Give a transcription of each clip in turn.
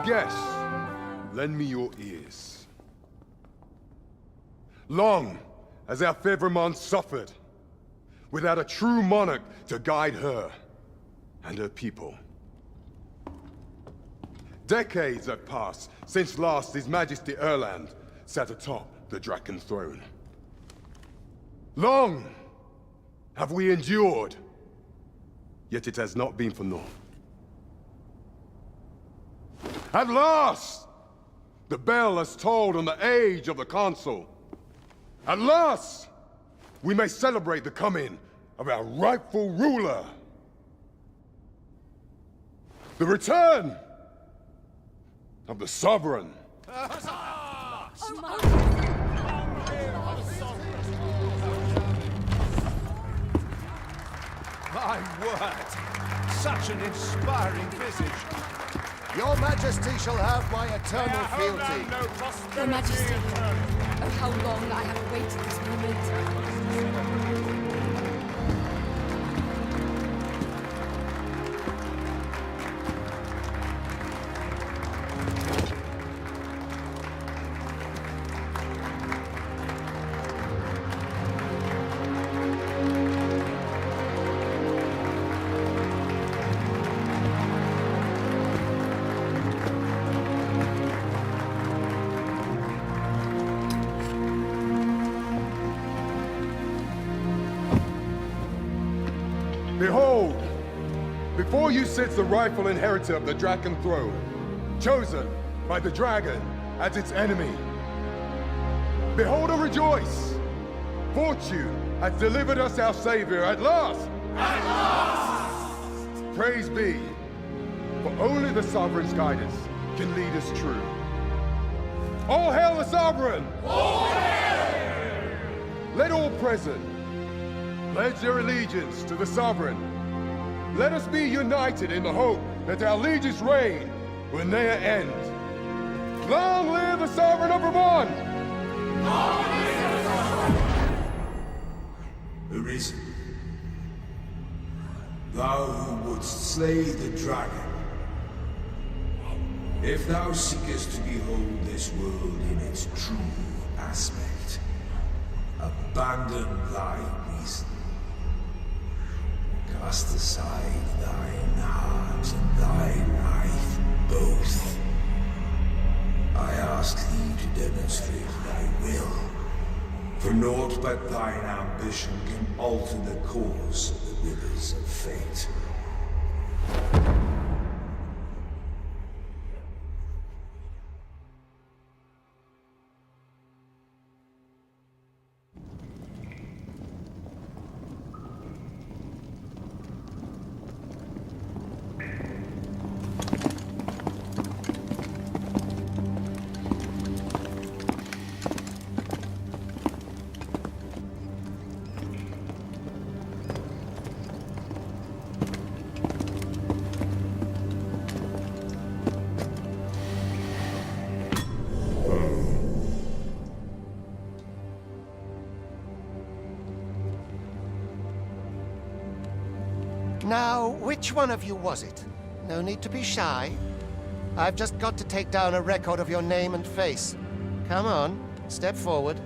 guests, lend me your ears. Long has our Fevrimon suffered, without a true monarch to guide her and her people. Decades have passed since last His Majesty Erland sat atop the Draken throne. Long have we endured, yet it has not been for naught. At last, the bell has tolled on the age of the Consul. At last, we may celebrate the coming of our rightful ruler. The return of the Sovereign. My word! Such an inspiring visage. Your Majesty shall have my eternal fealty. Your Majesty, oh how long I have awaited this moment. Behold, before you sits the rightful inheritor of the Draken throne, chosen by the dragon as its enemy. Behold and rejoice! Fortune has delivered us our Savior at last! At last! Praise be, for only the Sovereign's guidance can lead us true. All hail the Sovereign! All hail! Let all present pledge their allegiance to the Sovereign. Let us be united in the hope that our liege's reign will ne'er end. Long live the Sovereign of Vermont! Long live the Sovereign! Arisen, thou who wouldst slay the dragon, if thou seekest to behold this world in its true aspect, abandon thy reason. Cast aside thine heart and thy life both. I ask thee to demonstrate thy will, for naught but thine ambition can alter the course of the rivers of fate. Now, which one of you was it? No need to be shy. I've just got to take down a record of your name and face. Come on, step forward.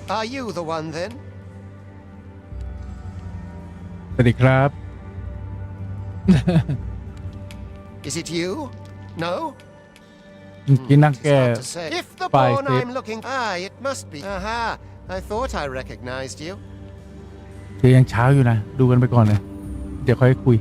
Are you the one then? สวัสดีครับ Is it you? No? กินนั่งแก้ Hard to say. If the Bye, pawn Steve. I'm looking... Ah, it must be. Aha, I thought I recognized you. เดี๋ยวยังเช้าอยู่นะ ดูกันไปก่อนเลย เดี๋ยวค่อยคุย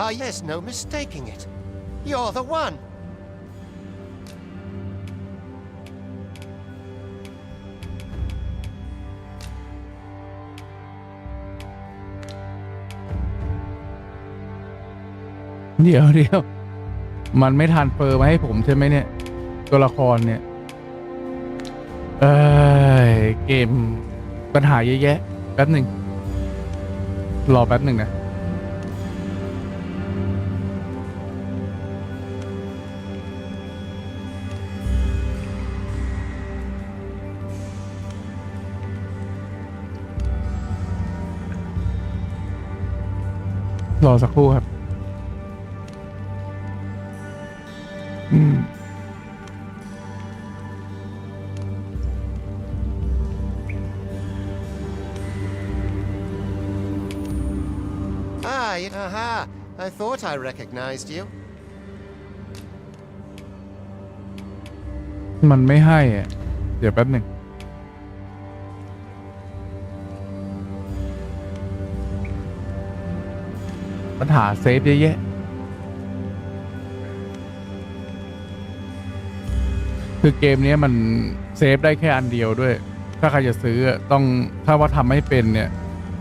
Ah, yes, no mistaking it. You're the one. เดี๋ยวมันไม่ทรานสเฟอร์มาให้ผมใช่ไหมเนี่ย ตัวละครเนี่ย เกมปัญหาเยอะแยะแป๊บหนึ่งรอแป๊บหนึ่งนะ รอสักครู่ครับAha! I thought I recognized you. มันไม่ให้อ่ะเดี๋ยวแป๊บหนึ่งปัญหาเซฟเยอะแยะคือเกมนี้มันเซฟได้แค่อันเดียวด้วยถ้าใครจะซื้อต้องถ้าว่าทำไม่เป็นเนี่ย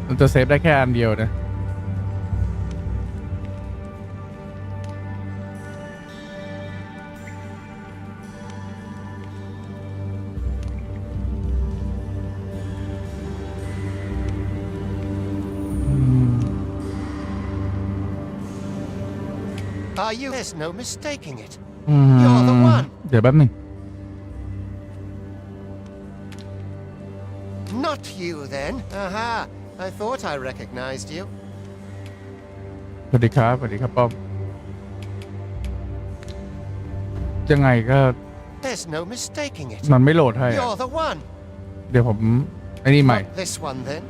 มันจะเซฟได้แค่อันเดียวนะAre you? There's no mistaking it. You're the one. เดี๋ยวแป๊บหนึ่ง Not you then. Aha! I thought I recognized you. สวัสดีครับสวัสดีครับป้อมยังไงก็ There's no mistaking it. มันไม่โหลดให้ You're the one. เดี๋ยวผมไอ้นี่ใหม่ Not this one then.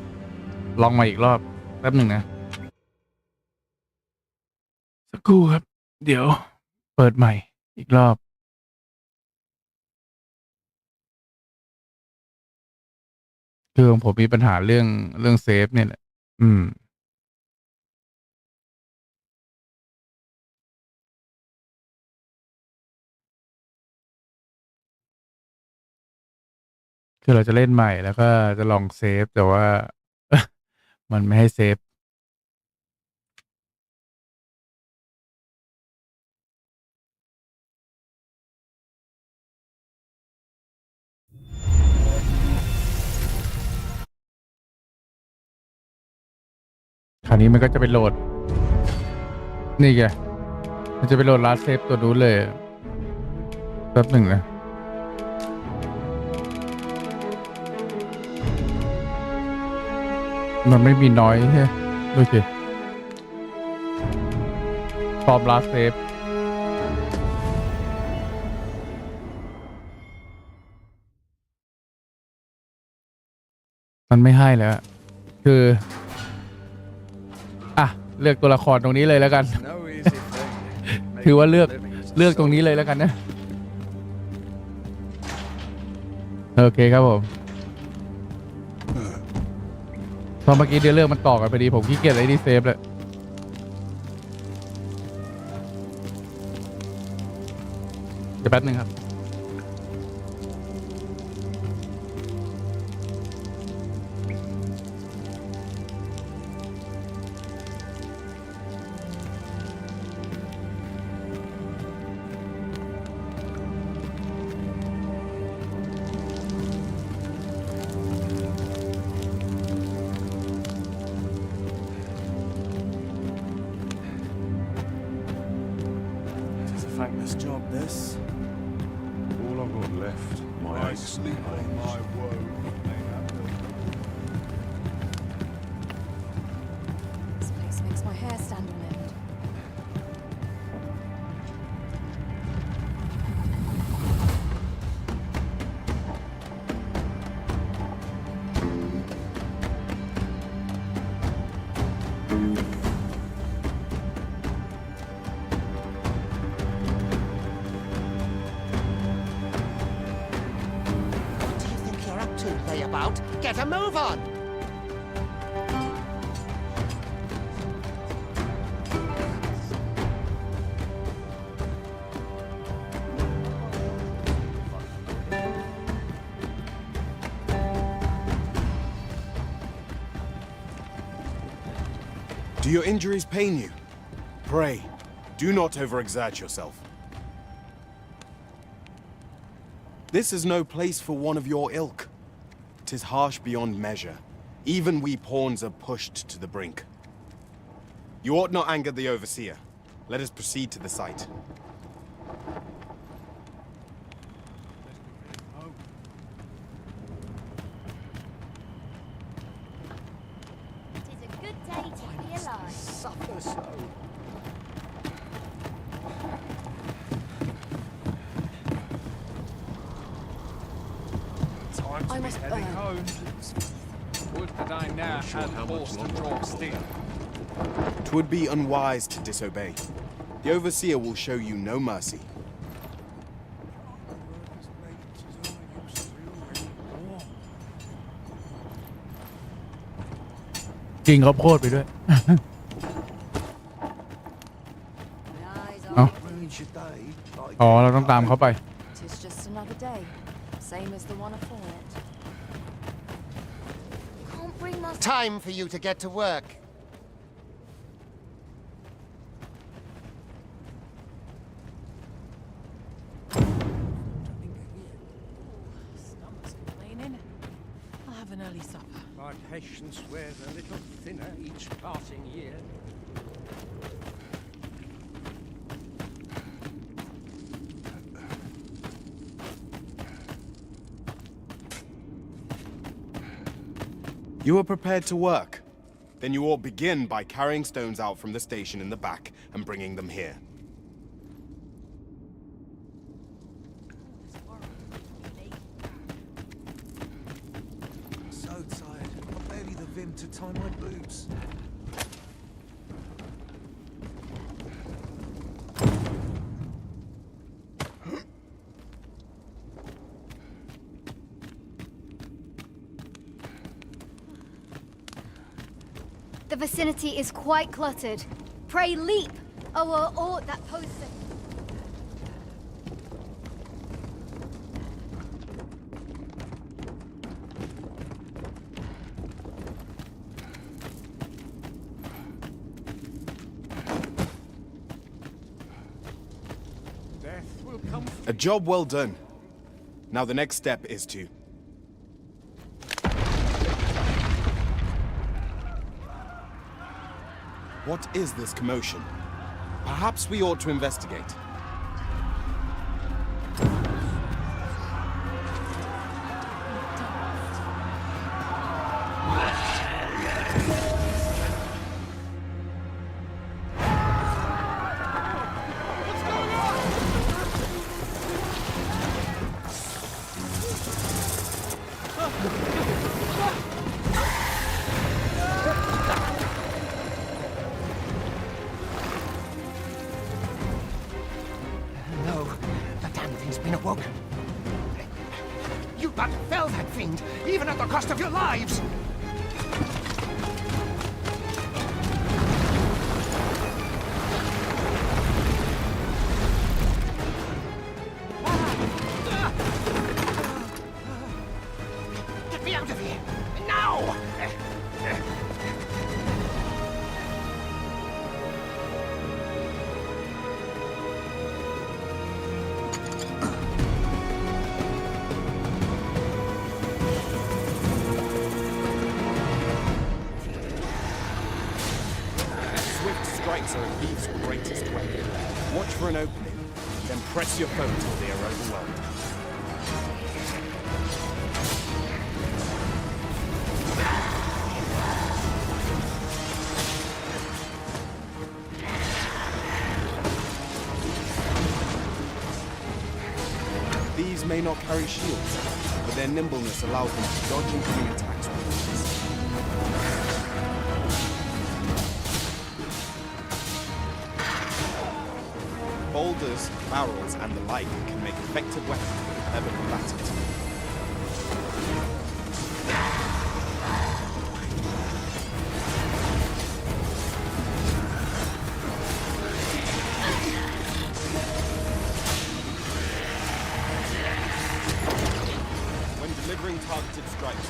ลองมาอีกรอบแป๊บหนึ่งนะสักครู่ครับ เดี๋ยวเปิดใหม่อีกรอบคือของผมมีปัญหาเรื่องเซฟเนี่ยแหละคือเราจะเล่นใหม่แล้วก็จะลองเซฟแต่ว่า มันไม่ให้เซฟคราวนี้มันก็จะไปโหลดนี่ไงมันจะไปโหลดลาสเซฟตัวนู้นเลยแป๊บหนึ่งนะมันไม่มีน้อยใช่ดูสิฟอร์มลาสเซฟมันไม่ให้แล้วคือเลือกตัวละครตรงนี้เลยแล้วกัน ถือว่าเลือกตรงนี้เลยแล้วกันนะโอเคครับผมพอเมื่อกี้เรื่องมันต่อกันพอดีผมขี้เกียจไอ้นี่เซฟเลยเดี๋ยวแป๊บนึงครับThankless job, this. All I've got left, my I sleep on my woe. This place makes my hair stand on end. About. Get a move on! Do your injuries pain you? Pray, do not overexert yourself. This is no place for one of your ilk. 'Tis harsh beyond measure. Even we pawns are pushed to the brink. You ought not anger the overseer. Let us proceed to the site. It is a good day to be alive. ever so. Time to I be must heading burn. home. Would that I now had force to draw steel. 'Twould be unwise to disobey. The Overseer will show you no mercy. กินข้าวโพดไปด้วย My eyes Oh. are Ruins your day. Like อ๋อ เราต้องตามเขาไป Tis just another day, same as the one afore it. Can't bring my Time for you to get to work. stomach's complaining. I'll have an early supper. my patience wears a little thinner each passing year. You are prepared to work. Then you ought begin by carrying stones out from the station in the back and bringing them here. So tired. I've barely the vim to tie my boots. The vicinity is quite cluttered. Pray leap, or aught that poses it. Death will come. A job well done. Now the next step is to... What is this commotion? Perhaps we ought to investigate. No, the damn thing's been awoken. You but fell that fiend, even at the cost of your lives! Get me out of here! Now! Swift strikes are a thief's greatest weapon. Watch for an opening, then press your foe till they are overwhelmed. These may not carry shields, but their nimbleness allows them to dodge incoming attacks with ease. Boulders, barrels, and the like can make effective weapons for clever combatants. When delivering targeted strikes,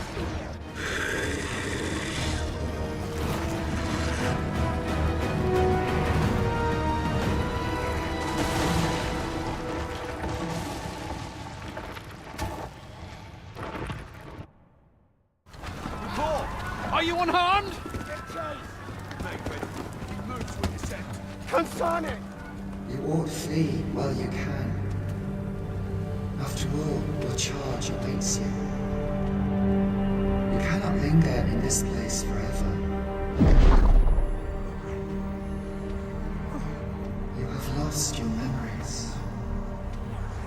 Are you unharmed? Consane! You ought flee while you can. After all, your charge awaits you. You cannot linger in this place forever. lost your memories.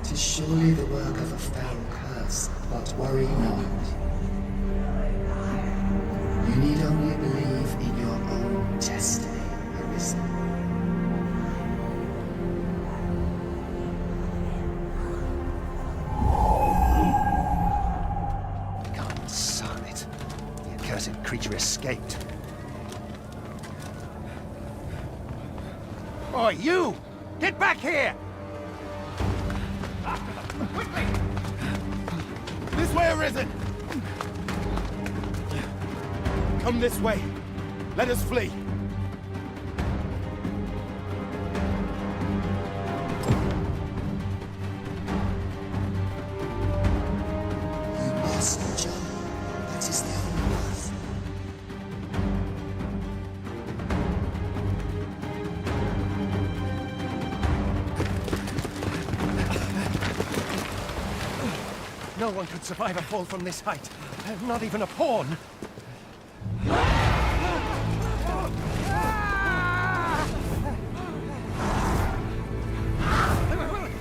'Tis surely the work of a foul curse, but worry not. You need only believe in your own destiny, Arisen. God son it. The accursed creature escaped. Oi, you! Get back here! Quickly! This way, Arisen! Come this way. Let us flee. You must jump. That is the only path. No one could survive a fall from this height. Not even a pawn.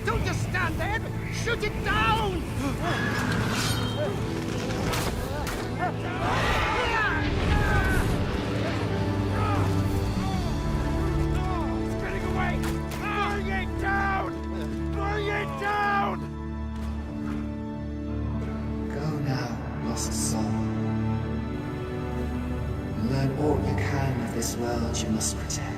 Don't just stand there! Shoot it down! It's getting away! Bring it down! Bring it down! Go now, lost soul. Learn all you can of this world you must protect.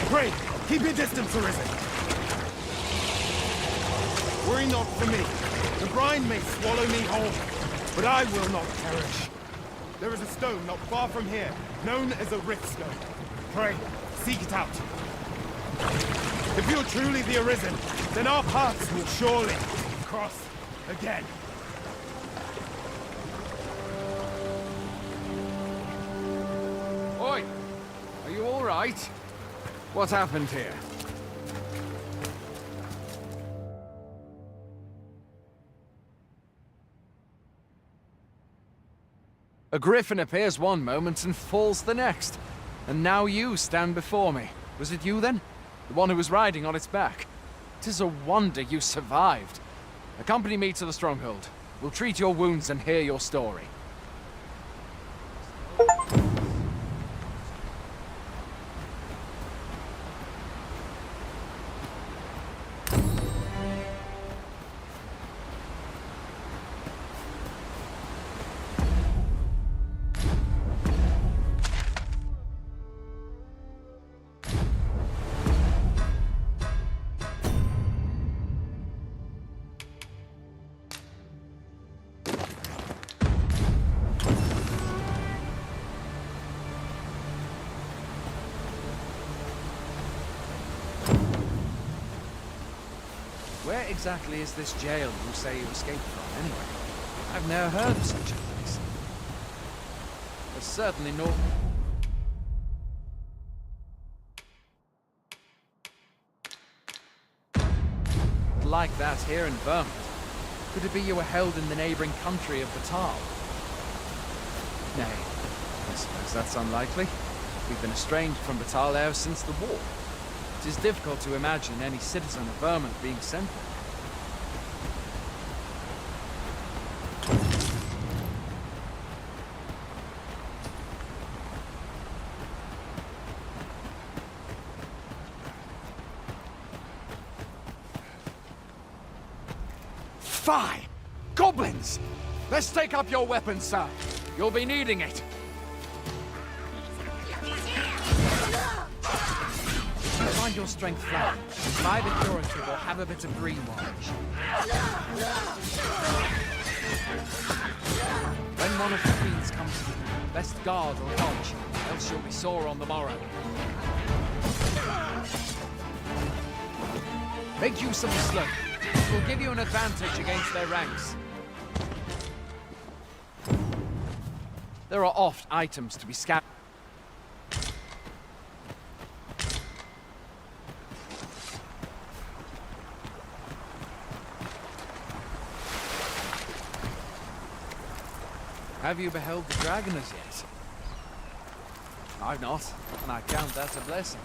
Pray, keep your distance, Arisen. Worry not for me. The brine may swallow me whole, but I will not perish. There is a stone not far from here, known as a rift stone. Pray, seek it out. If you're truly the Arisen, then our paths will surely cross again. Oi! Are you all right? What happened here? A griffin appears one moment and falls the next. And now you stand before me. Was it you then? The one who was riding on its back? 'Tis a wonder you survived. Accompany me to the stronghold. We'll treat your wounds and hear your story. Where exactly is this jail you say you escaped from, anyway? I've never heard of such a place. There's certainly no... like that here in Vermont. Could it be you were held in the neighboring country of Batal? Nay, I suppose that's unlikely. We've been estranged from Batal ever since the war. It is difficult to imagine any citizen of Vermont being sent there. Fie! Goblins! Let's take up your weapons, sir. You'll be needing it. Find your strength flat. Try the curative or have a bit of green watch. When one of the fiends comes to you, best guard or dodge, else you'll be sore on the morrow. Make use of the slope. It will give you an advantage against their ranks. There are oft items to be scattered. Have you beheld the dragon as yet? I've not, and I count that a blessing.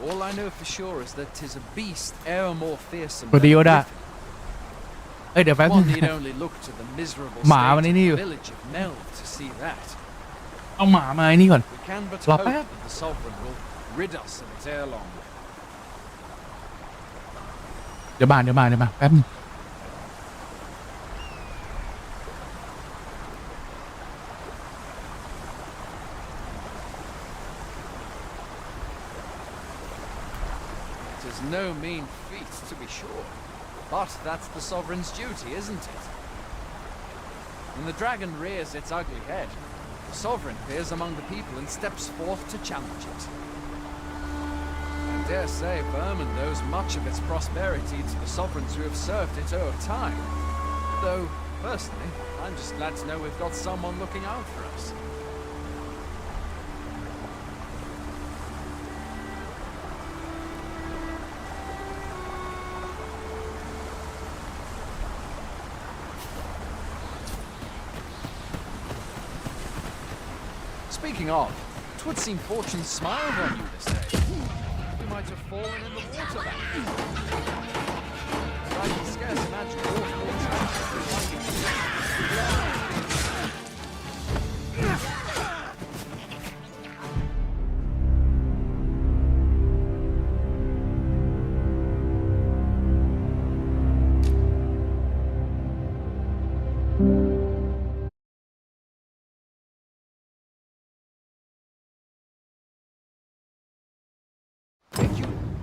All I know for sure is that 'tis a beast e'er more fearsome สวัสดี than โย a ดะ griffin. เอ้ยเดี๋ยวแป๊บนึง One need only look to the miserable หมา state มัน of ไอ้นี่อยู่ the village of Mel to see that. เอาหมามาไอ้นี่ก่อน We can but รอ hope แป๊บ that the sovereign will rid us of it ere long. เดี๋ยวมาแป๊บนึง 'Tis no mean feat, to be sure. But that's the sovereign's duty, isn't it? When the dragon rears its ugly head, the sovereign appears among the people and steps forth to challenge it. I dare say Vermont owes much of its prosperity to the sovereigns who have served it over time. Though, personally, I'm just glad to know we've got someone looking out for us. Speaking of, 'twould seem fortune smiled on you this day. You might have fallen in the water bath. But I can scarce imagine your fortune.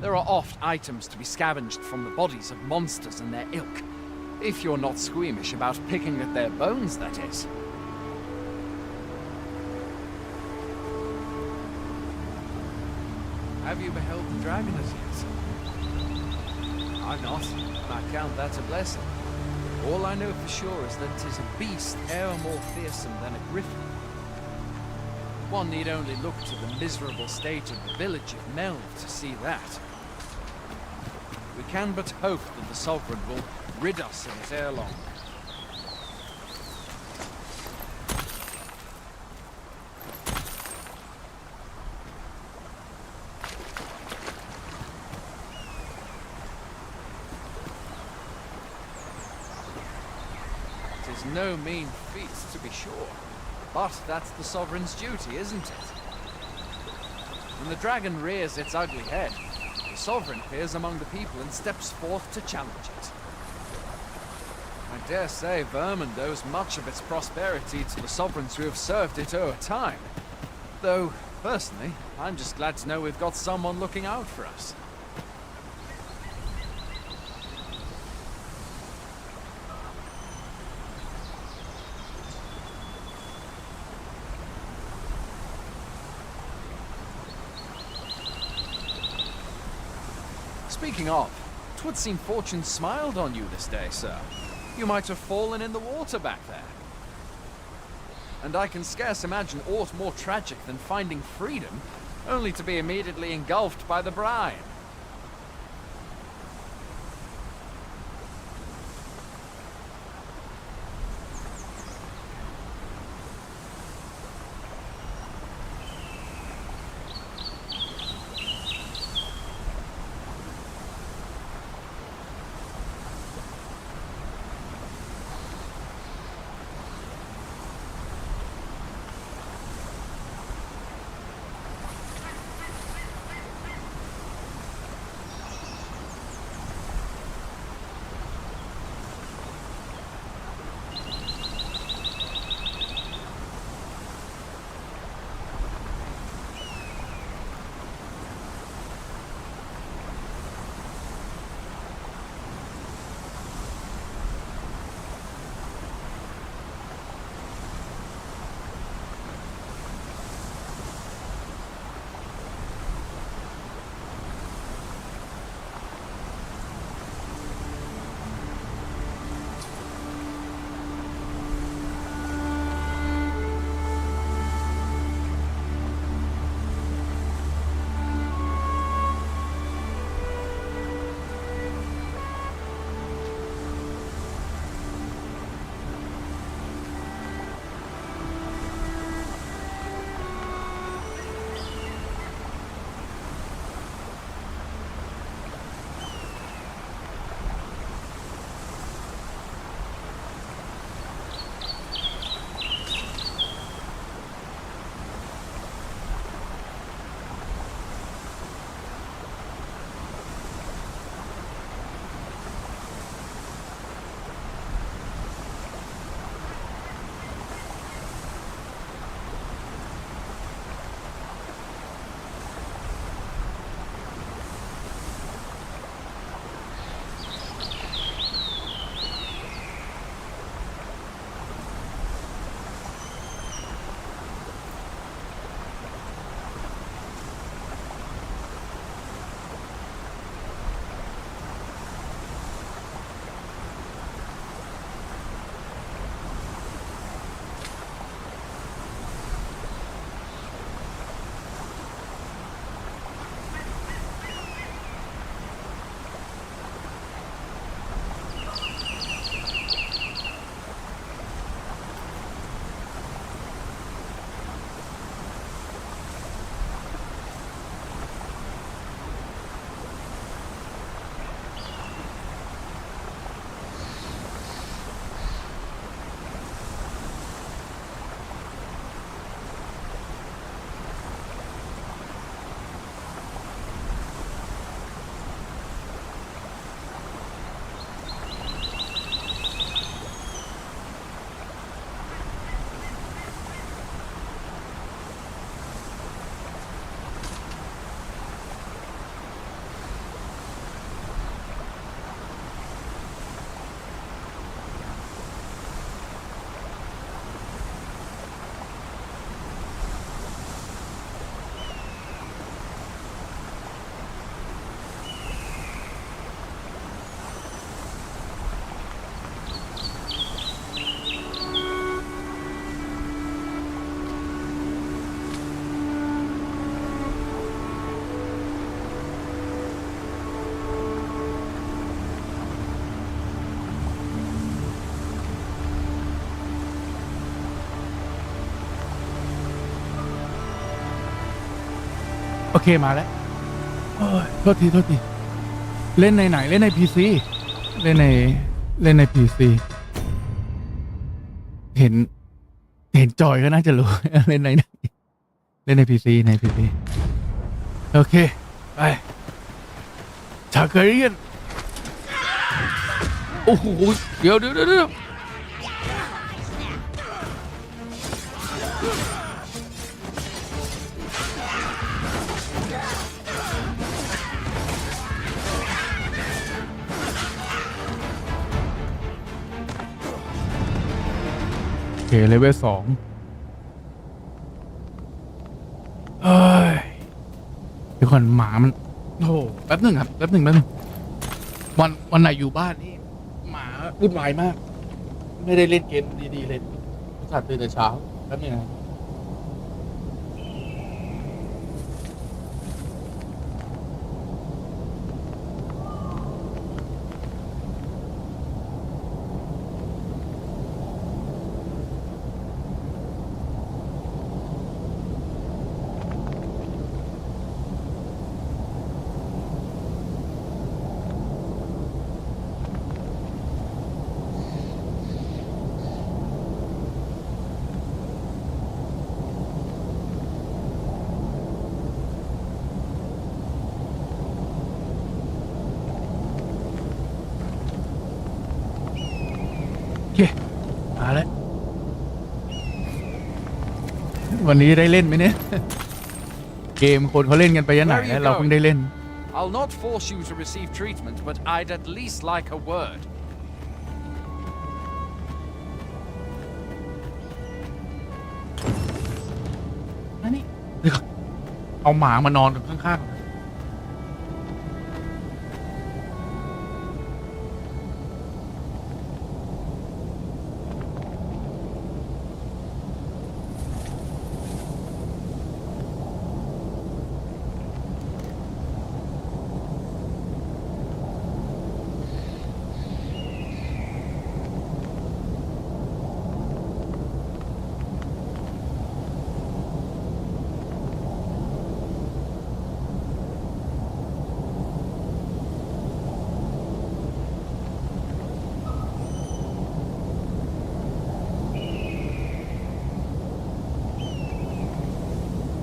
There are oft items to be scavenged from the bodies of monsters and their ilk. If you're not squeamish about picking at their bones, that is. Have you beheld the dragon as yet? I've not, and I count that a blessing. All I know for sure is that 'tis a beast e'er more fearsome than a griffin. One need only look to the miserable state of the village of Mel to see that. We can but hope that the sovereign will rid us of it ere long. is no mean feat, to be sure. But that's the sovereign's duty, isn't it? When the dragon rears its ugly head, the sovereign appears among the people and steps forth to challenge it. I dare say Vermund owes much of its prosperity to the sovereigns who have served it over time. Though, personally, I'm just glad to know we've got someone looking out for us. Speaking of, 'twould seem fortune smiled on you this day, sir. You might have fallen in the water back there. And I can scarce imagine aught more tragic than finding freedom, only to be immediately engulfed by the brine.โอเคมาแล้วโอ้ยโทษทีเล่นในไหนเล่นใน PC เล่นใน PC เห็นจอยก็น่าจะรู้ เล่นในพีซีโอเคไปชาเกเรียนโอ้โหเดี๋ยวโอเคเลเวล2เอ้ยเดี๋ยวก่อนหมามันโอ้แป๊บหนึ่งครับแป๊บหนึ่งวันไหนอยู่บ้านนี่หมาวุ่นวายมากไม่ได้เล่นเกมดีๆเลยสัตว์ตื่นแต่เช้าแป๊บหนึ่งนะโอเคมาแล้ววันนี้ได้เล่นไหมเนี่ยเกมคนเขาเล่นกันไปยันไหนแล้วเราเพิ่งได้เล่น I'll not force you to receive treatment, but I'd at least like a word. นี่เดี๋ยวเอาหมามานอนข้างๆ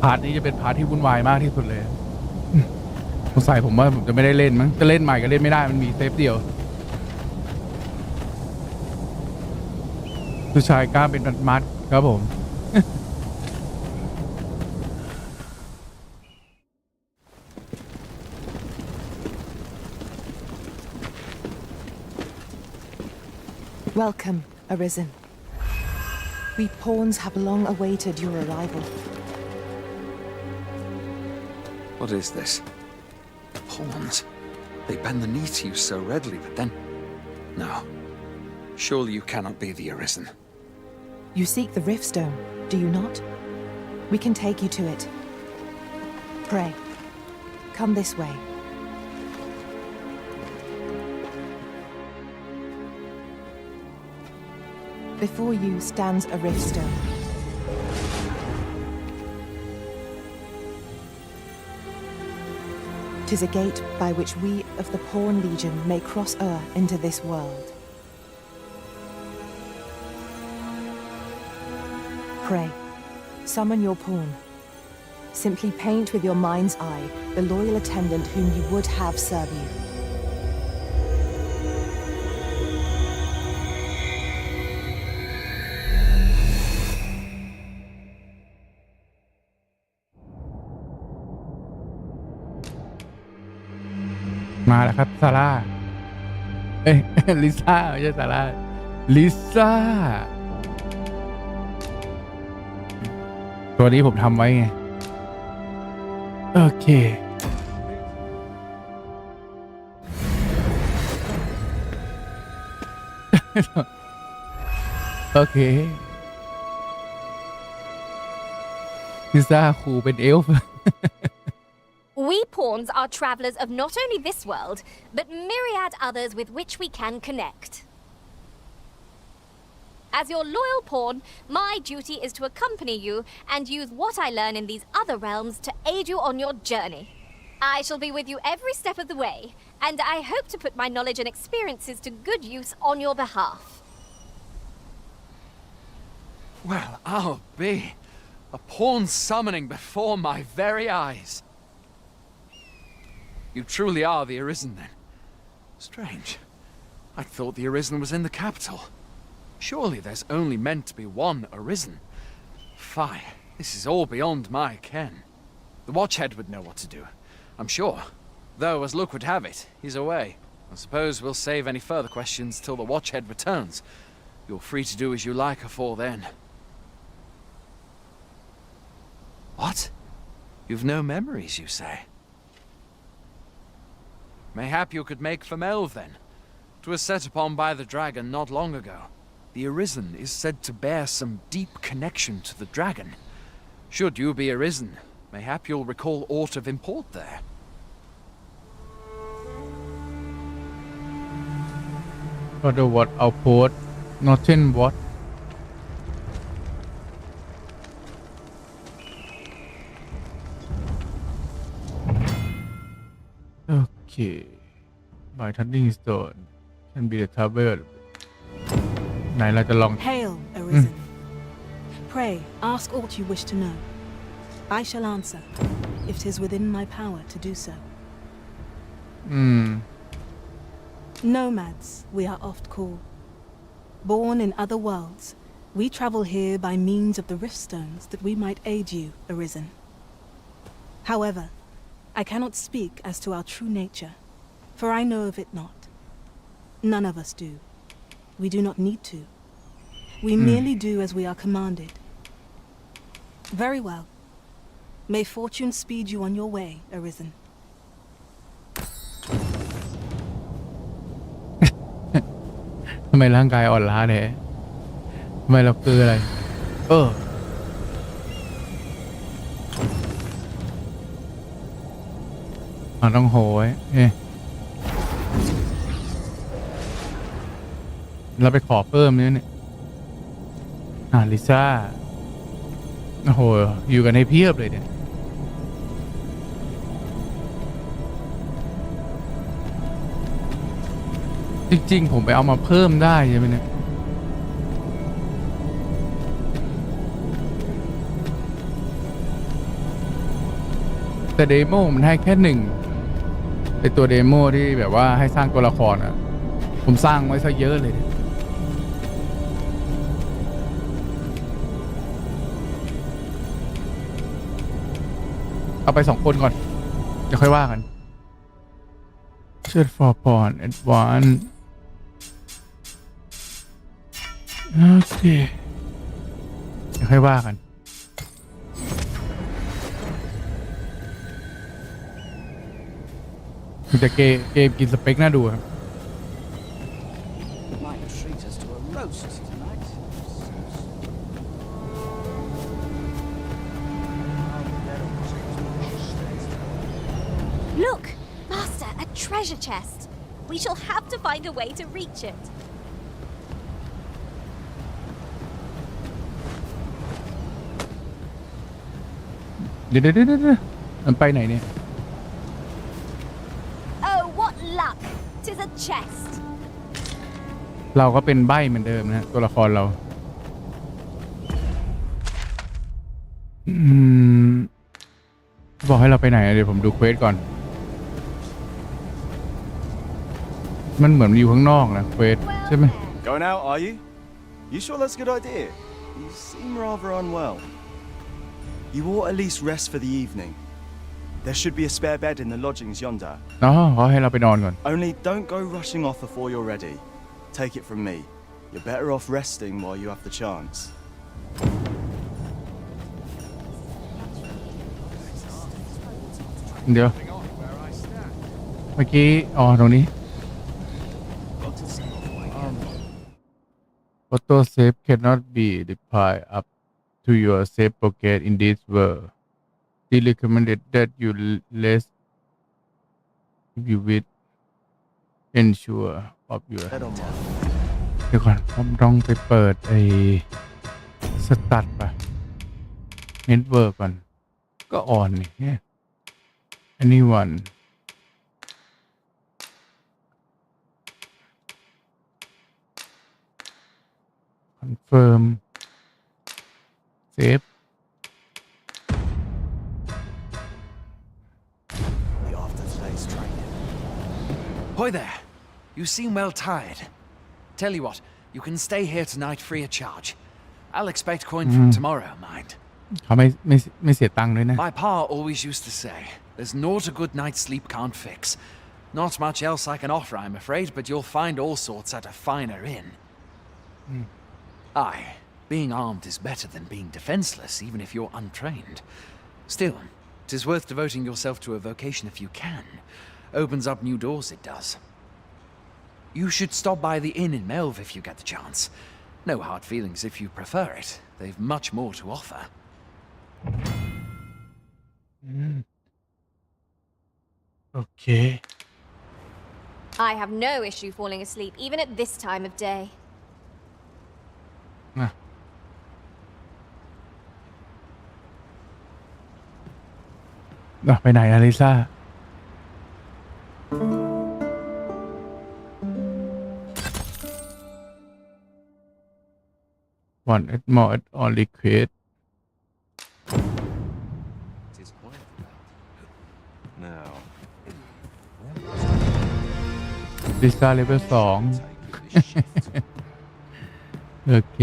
พาร์ทนี้จะเป็นพาร์ทที่วุ่นวายมากที่สุดเลยสงสัยผมว่าผมจะไม่ได้เล่นมั้งจะเล่นใหม่ก็เล่นไม่ได้มันมีเซฟเดียวผู้ชายกล้าเป็นมัดครับผม Welcome, Arisen. We pawns have long awaited your arrival. What is this? Pawns? They bend the knee to you so readily, but then... No. Surely you cannot be the Arisen. You seek the Riftstone, do you not? We can take you to it. Pray, come this way. Before you stands a Riftstone. Tis a gate by which we of the Pawn Legion may cross into this world. Pray, summon your pawn. Simply paint with your mind's eye the loyal attendant whom you would have serve you. มาแล้วครับซาร่าเอ้ย ลิซ่าไม่ใช่ซาร่าลิซ่าตัวนี้ผมทำไว้ไงโอเคโอเคลิซ่าครูเป็นเอลฟ์ We pawns are travelers of not only this world, but myriad others with which we can connect. As your loyal pawn, my duty is to accompany you and use what I learn in these other realms to aid you on your journey. I shall be with you every step of the way, and I hope to put my knowledge and experiences to good use on your behalf. Well, I'll be. A pawn summoning before my very eyes. You truly are the Arisen, then? Strange. I thought the Arisen was in the capital. Surely there's only meant to be one Arisen. Fie, this is all beyond my ken. The Watchhead would know what to do, I'm sure. Though, as luck would have it, he's away. I suppose we'll save any further questions till the Watchhead returns. You're free to do as you like afore then. What? You've no memories, you say? Mayhap you could make for Melve, then. 'Twas set upon by the dragon not long ago. The Arisen is said to bear some deep connection to the dragon. Should you be Arisen, mayhap you'll recall aught of import there. For the what output, Northern what? Okay. By turning stone can be the tower. ไหนเราจะลอง Hail, Arisen. Pray, ask aught you wish to know. I shall answer, if 'tis within my power to do so. Nomads, we are oft called. Born in other worlds, we travel here by means of the rift stones that we might aid you, Arisen. However, I cannot speak as to our true nature, for I know of it not. None of us do. We do not need to. We merely do as we are commanded. Very well. May fortune speed you on your way, Arisen. ทำไมร่างกายอ่อนล้าเนี่ยทำไมเราคืออะไรต้องโหยเราไปขอเพิ่มเนี่ยลิซ่าโอ้โหอยู่กันให้เพียบเลยเนี่ยจริงๆผมไปเอามาเพิ่มได้ใช่ไหมเนี่ยแต่เดโมมันให้แค่1ไอตัวเดโมที่แบบว่าให้สร้างตัวละครอ่ะผมสร้างไว้ซะเยอะเลยเอาไป2 คนก่อนเดี๋ยวค่อยว่ากันเชิด for pawn advance โอเคเดี๋ยวค่อยว่ากันมันจะเกมกินสเปคน่าดูครับLook, Master, a treasure chest. We shall have to find a way to reach it. เดี๋ยวมันไปไหนเนี่ย Oh, what luck! 'Tis a chest. เราก็เป็นใบ้เหมือนเดิมนะตัวละครเราบอกให้เราไปไหนเดี๋ยวผมดูเควสก่อนมันเหมือนอยู่ข้างนอกนะเควสใช่ไหม Going out, are you? You sure that's a good idea? You seem rather unwell. You ought at least rest for the evening. There should be a spare bed in the lodgings yonder. ขอให้เราไปนอนก่อน Only don't go rushing off before you're ready. Take it from me. You're better off resting while you have the chance. เดี๋ยวเมื่อกี้ตรงนี้ Auto save cannot be deployed up to your save pocket in this world. They recommended that you less you with ensure of your เดี๋ยวก่อนผมต้องไปเปิดไอ้สตัดป่ะเน็ตเวิร์กก่อนก็อ่อนนี่anyone confirm ฟ Hoy there. You seem well tired. Tell you what, you can stay here tonight free of charge. I'll expect coin from tomorrow, mind. เขาไม่เสียตังค์ด้วยนะ My pa always used to say, there's naught a good night's sleep can't fix. Not much else I can offer, I'm afraid, but you'll find all sorts at a finer inn. Aye, being armed is better than being defenseless, even if you're untrained. Still, 'tis worth devoting yourself to a vocation if you can. Opens up new doors, it does. You should stop by the inn in Melv if you get the chance. No hard feelings if you prefer it. They've much more to offer. Okay. I have no issue falling asleep, even at this time of day. ไปไหนอลิซ่าวันเอ็ดมอร์ออลิเควสลิซ่าเลเวล2 โอเค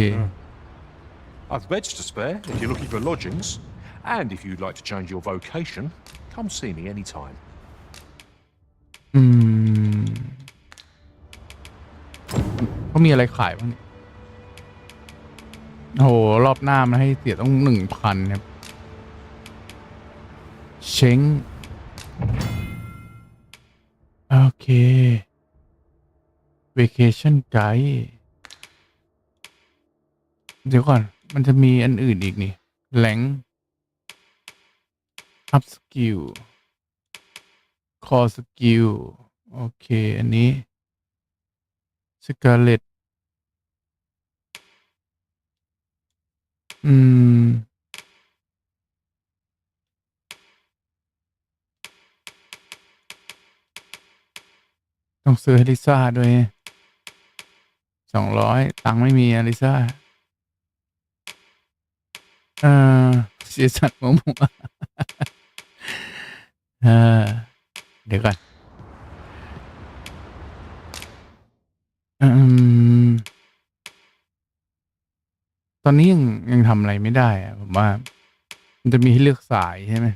I've beds to spare if you're looking for lodgings, and if you'd like to change your vocation, come see me anytime. เขามีอะไรขายบ้างเนี่ยโอ้โหรอบหน้ามันให้เสียต้อง 1,000 ครับเช้งโอเค Vacation Guide เดี๋ยวก่อนมันจะมีอันอื่นอีกนี่แหลง Up Skill Core Skill โอเคอันนี้ Scarlet ต้องซื้อให้ลิซ่าด้วย200ตังค์ไม่มีอลิซ่าเสียสัตว์หมูเดี๋ยวก่อนตอนนี้ยังทำอะไรไม่ได้อะผมว่ามันจะมีให้เลือกสายใช่ไหม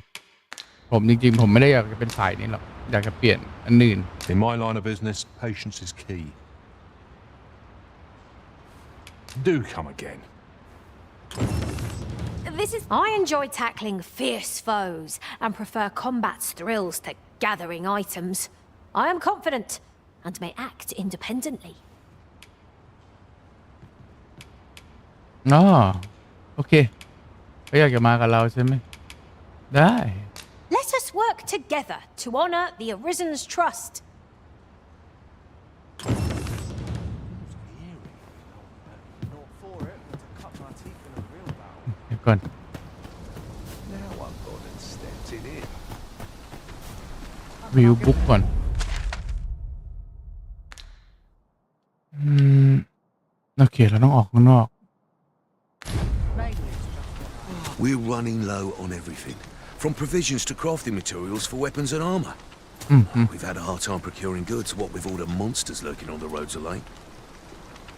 ผมจริงๆผมไม่ได้อยากจะเป็นสายนี้หรอกอยากจะเปลี่ยนอันอื่น In my line of business, patience is key. Do come again. I enjoy tackling fierce foes and prefer combat's thrills to gathering items. I am confident and may act independently. โอเคเขาอยากจะมากับเราใช่ไหมได้ Let us work together to honor the Arisen's trust. เดี๋ยวก่อนวิวบุ๊กก่อนโอเคเราต้องออกข้างนอก We're running low on everything, from provisions to crafting materials for weapons and armor. We've had a hard time procuring goods, what with all the monsters lurking on the roads of late.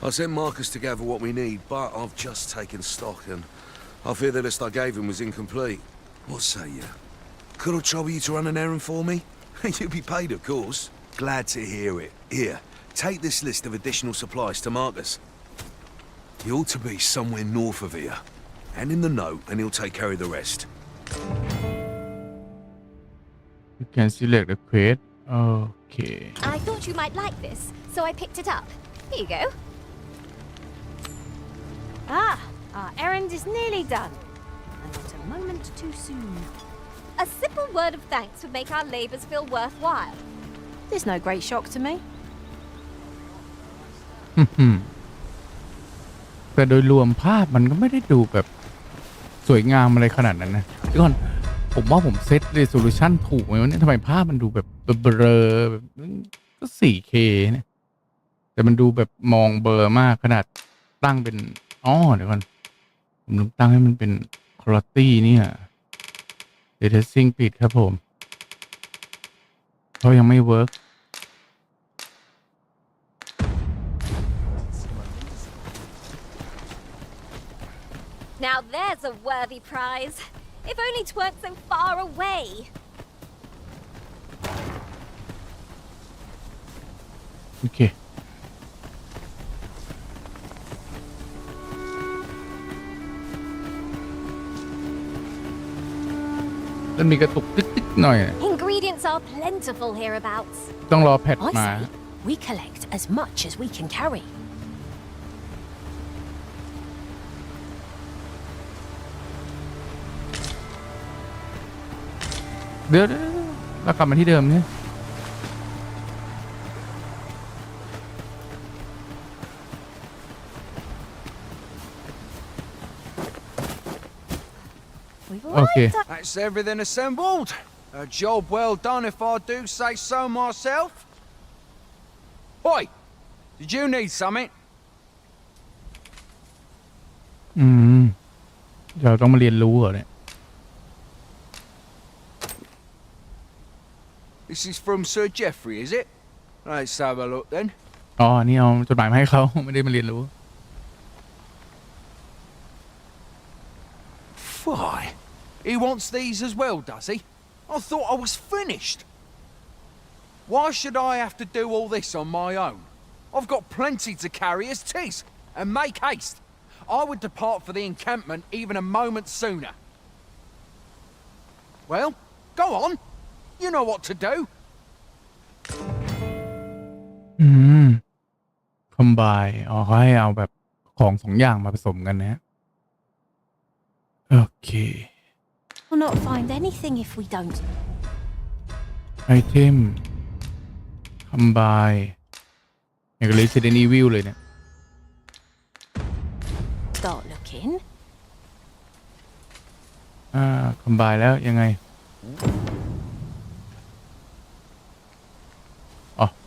I sent Marcus to gather what we need, but I've just taken stock and I fear the list I gave him was incomplete. What say you? Could I trouble you to run an errand for me? You'll be paid, of course. Glad to hear it. Here, take this list of additional supplies to Marcus. He ought to be somewhere north of here. Hand him the note and he'll take care of the rest. You can select the quest. Okay. I thought you might like this, so I picked it up. Here you go. Our errand is nearly done. And not a moment too soon. A simple word of thanks would make our labors feel worthwhile. There's no great shock to me. แต่โดยรวมภาพมันก็ไม่ได้ดูแบบสวยงามอะไรขนาดนั้นนะทุกคนผมว่าผมเซตเรโซลูชันถูกไหมวะเนี่ยทำไมภาพมันดูแบบเบลอแบบก็ 4K เนี่ยแต่มันดูแบบมองเบลอมากขนาดตั้งเป็นเดี๋ยวก่อน ผมต้องตั้งให้มันเป็น quality เนี่ย detecting ปิดครับผมเพราะยังไม่ work Now there's a worthy prize. If only 'tweren't so far away. โอเคแล้วมีกระตุกตึ๊กๆหน่อย Ingredients are plentiful hereabouts. ต้องรอแพท I มา say we collect as much as we can carry. เดี๋ยวเรากลับมาที่เดิมเนี่ย Okay. That's everything assembled. A job well done if I do say so myself. Oi! Did you need something? เดี๋ยวต้องมาเรียนรู้เหรอเนี่ย This is from Sir Geoffrey, is it? Let's have a look then. อ๋อ นี่เอาจดหมายมาให้เขา ไม่ได้มาเรียนรู้ Why? He wants these as well, does he? I thought I was finished. Why should I have to do all this on my own? I've got plenty to carry as 'tis, and make haste. I would depart for the encampment even a moment sooner. Well, go on. You know what to do. combine อ๋อเขาให้เอาแบบของ2อย่างมาผสมกันนะโอเค We'll not find anything if we don't. item combine อย่างกับ Resident Evil เลยเนี่ย Start looking. combine แล้วยังไง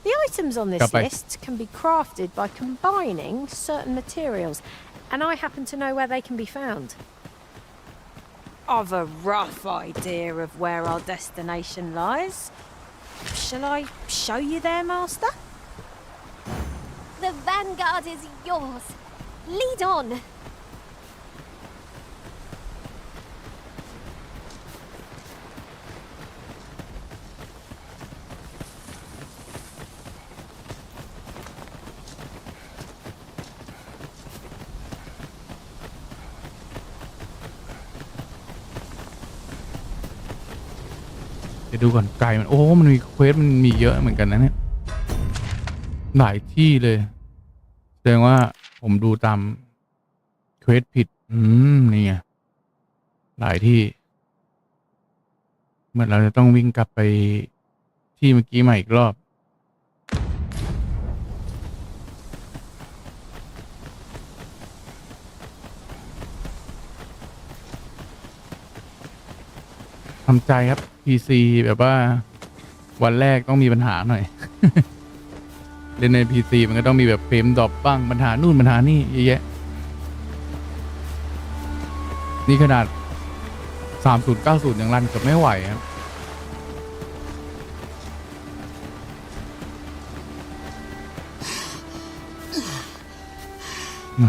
The items on this list can be crafted by combining certain materials, and I happen to know where they can be found. I've a rough idea of where our destination lies. Shall I show you there, Master? The vanguard is yours. Lead on. เดี๋ยวดูก่อนไกลมันโอ้มันมีเควสมันมีเยอะเหมือนกันนะเนี่ยหลายที่เลยแสดงว่าผมดูตามเควสผิดนี่ไงหลายที่เหมือนเราจะต้องวิ่งกลับไปที่เมื่อกี้ใหม่อีกรอบทำใจครับ PC แบบว่าวันแรกต้องมีปัญหาหน่อย เล่นใน PC มันก็ต้องมีแบบเฟรมดรอปบ้างปัญหานู่นปัญหานี่เยอะแยะนี่ขนาด3090ยังรันเกือบไม่ไหวครับ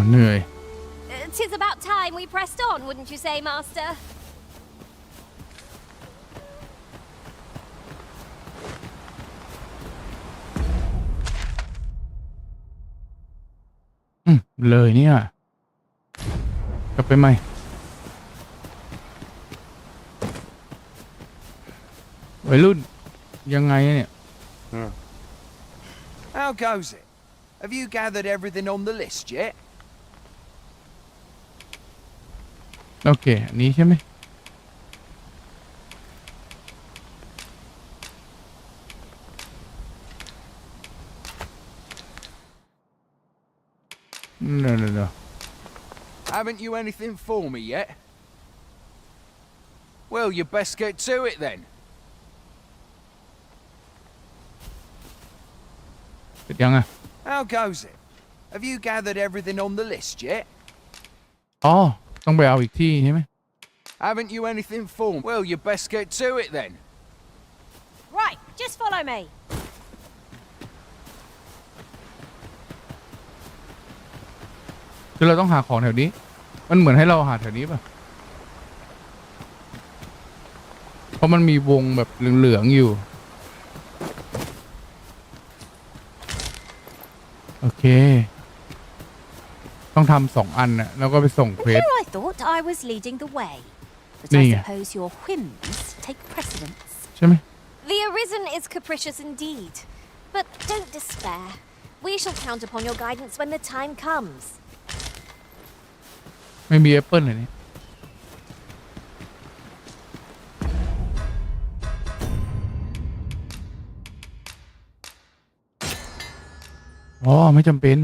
เหนื่อย 'Tis about time we pressed on, wouldn't you say, Master?เลยเนี่ยกลับไปไหมวัยรุ่นยังไงเนี่ย How goes it? Have you gathered everything on the list yet? โอเคอันนี้ใช่ไหมNo. Haven't you anything for me yet? Well, you best get to it then. เสร็จยังอ่ะ How goes it? Have you gathered everything on the list yet? อ๋อ ต้องไปเอาอีกที่ใช่ไหม Haven't you anything for me? Well, you best get to it then. Right, just follow me. คือเราต้องหาของแถวนี้ มันเหมือนให้เราหาแถวนี้ป่ะ เพราะมันมีวงแบบเหลืองๆอยู่ โอเค ต้องทำ2 อันน่ะแล้วก็ไปส่งเควส Here I thought I was leading the way, but I suppose your whims take precedence. ใช่ไหม The Arisen is capricious indeed, but don't despair. We shall count upon your guidance when the time comes. ไม่มีแอปเปิลเลยนี่อ๋อไม่จำเป็น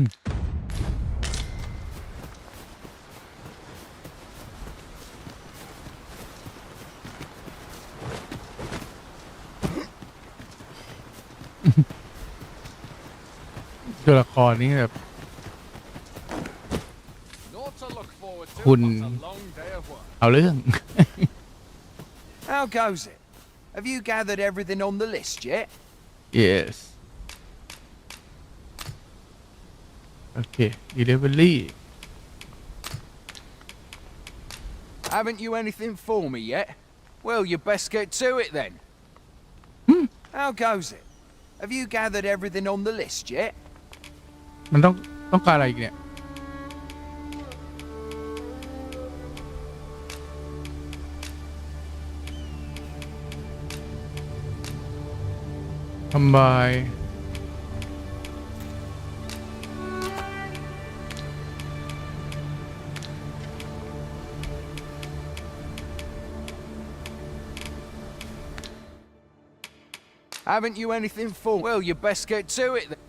ตัวละครนี้แบบ คุณเอาเรื่อง How goes it? Have you gathered everything on the list yet? yes โอเค delivery Haven't you anything for me yet? Well, you best get to it then. How goes it? Have you gathered everything on the list yet? มันต้องการอะไรอีกเนี่ย ทำบาย Haven't you anything for me? Well, you best get to it then.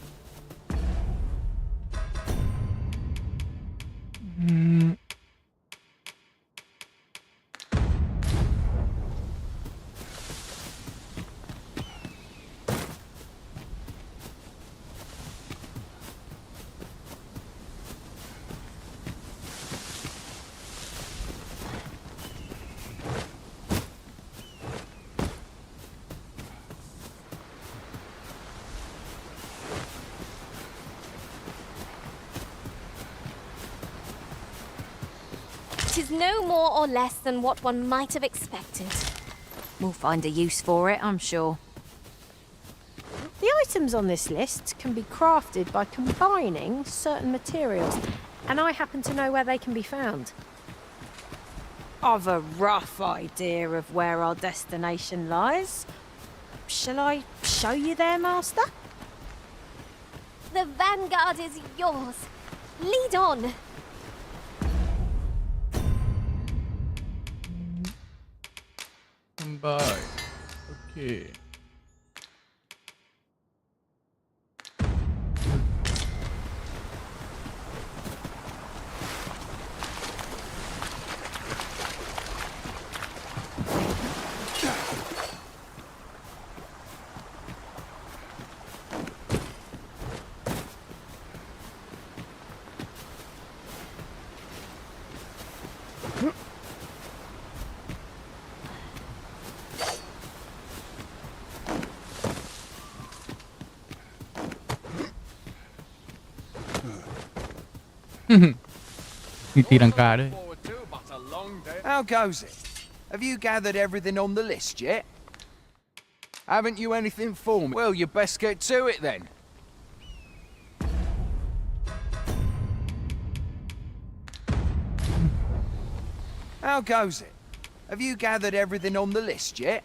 'Tis no more or less than what one might have expected. We'll find a use for it, I'm sure. The items on this list can be crafted by combining certain materials, and I happen to know where they can be found. I've a rough idea of where our destination lies. Shall I show you there, Master? The vanguard is yours. Lead on. ทำบายโอเค มีตีลังกาด้วย How goes it? Have you gathered everything on the list yet? Haven't you anything for me? Well, you best get to it then. How goes it? Have you gathered everything on the list yet?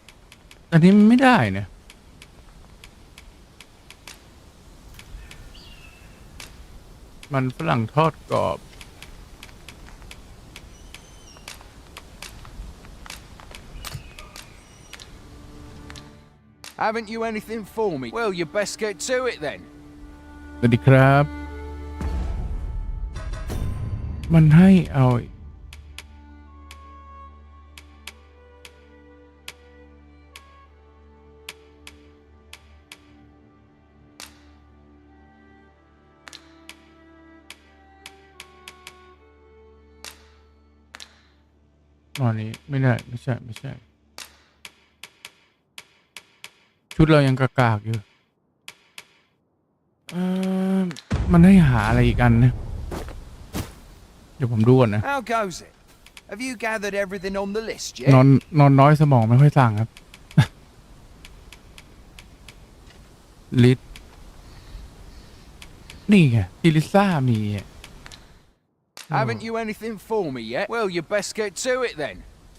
อันนี้มันไม่ได้เนี่ย มันฝรั่งทอดกรอบ Haven't you anything for me? Well, you best get to it then. สวัสดีครับ มันให้เอา ตอนนี้ไม่ได้ไม่ใช่ชุดเรายังกากๆอยู่มันให้หาอะไรอีกอันนะเดี๋ยวผมดูก่อนนะ How goes it? Have you gathered everything on the list น yet? อนน้อยสมองไม่ค่อยสั่งครับ ลิสนี่ไงที่ลิซ่ามี Haven't you anything for me yet? Well, you best get to it then.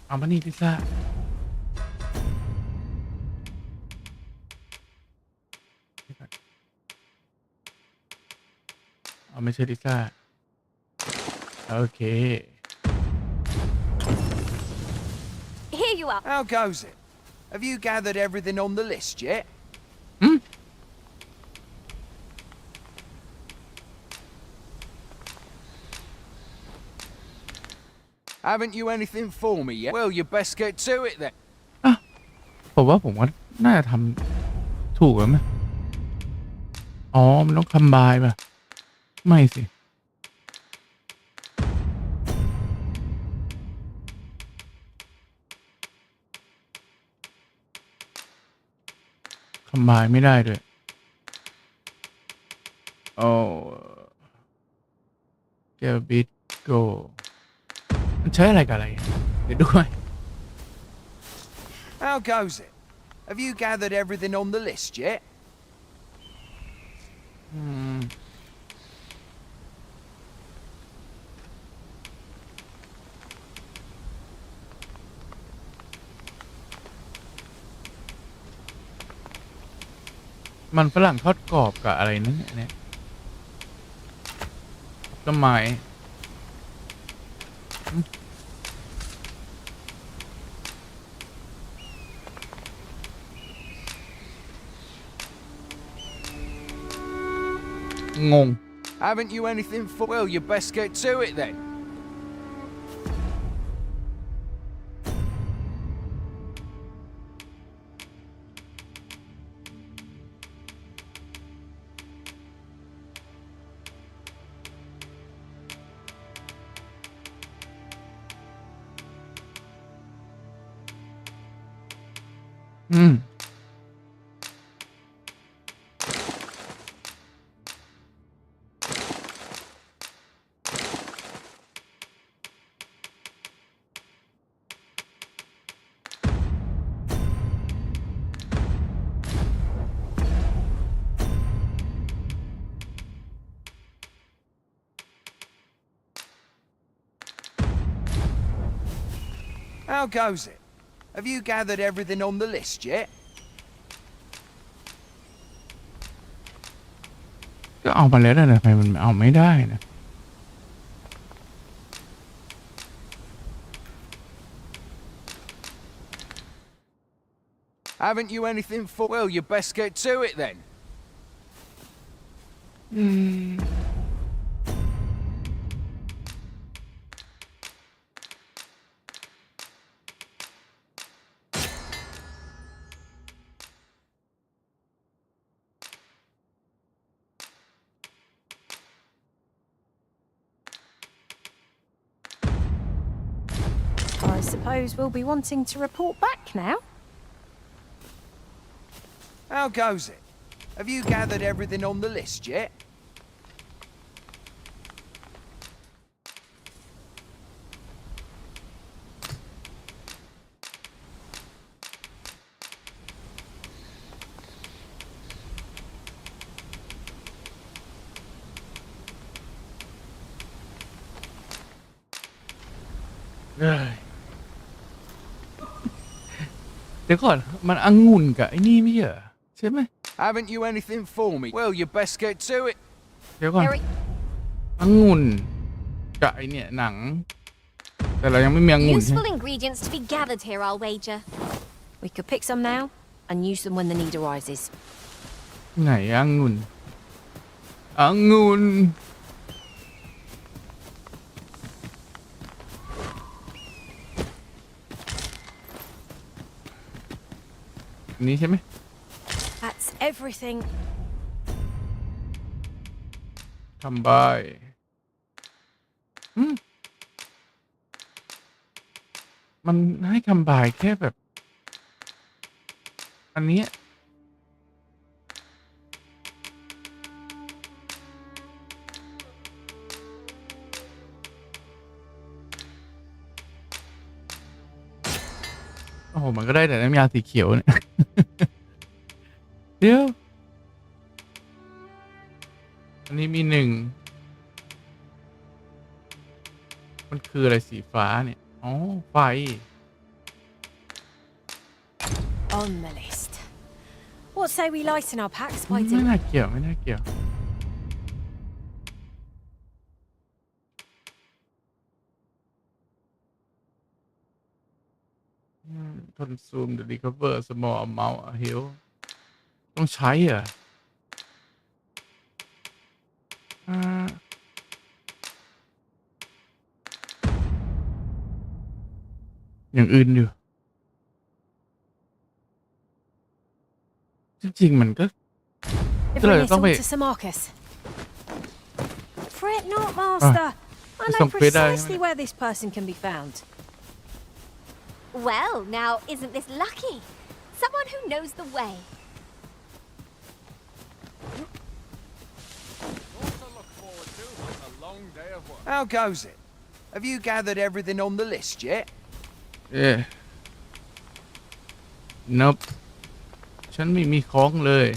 เอามานี่ลิซ่าเอาไม่ใช่ลิซ่าโอเค Here you are. How goes it? Have you gathered everything on the list yet? Haven't you anything for me yet? Well, you best get to it then. ผมว่าน่าจะทำถูกไหมอ๋อมันต้องคำบายป่ะไม่สิคำบายไม่ได้ด้วยโอ้เกลบิทโกมันใช้อะไรกับอะไรเดี๋ยวด้วย How goes it? Have you gathered everything on the list yet? มันฝรั่งทอดกรอบกับอะไรนั่นเนี่ยต้นไม้งง Haven't you anything for? Well, you best get to it then. How goes it? Have you gathered everything on the list yet? ก็เอามาแล้วนะทำไมมันเอาไม่ได้นะ Haven't you anything for? Well, you best get to it then. I suppose we'll be wanting to report back now. How goes it? Have you gathered everything on the list yet?เดี๋ยวก่อนมันองุ่นกับไอ้นี่ไม่เหรอใช่ไหม Haven't you anything for me? Well, you best get to it. เดี๋ยวก่อนองุ่นกับไอ้เนี่ยหนังแต่เรายังไม่มีองุ่น Useful ingredients to be gathered here, I'll wager. We could pick some now and use them when the need arises. ไหนองุ่นองุ่นนี้ใช่ไหม That's everything. ทำบาย มันให้คำบายแค่แบบ อันนี้โอ้โหมันก็ได้แต่น้ำยาสีเขียวเนี่ย เดี๋ยวอันนี้มี1มันคืออะไรสีฟ้าเนี่ยอ๋อไฟ On the list. What say we lighten our packs by ไม่น่าเกี่ยวไม่น่าเกี่ยวทนซูม the recover small amount of health ต้องใช้เหรออย่างอื่นอยู่จริงๆมันก็เลยต้องไป Fret not, Master. I know precisely where this person can be found. Well, now, isn't this lucky? Someone who knows the way. How goes it? Have you gathered everything on the list yet? Yeah. Nope. ฉันไม่มีของเลย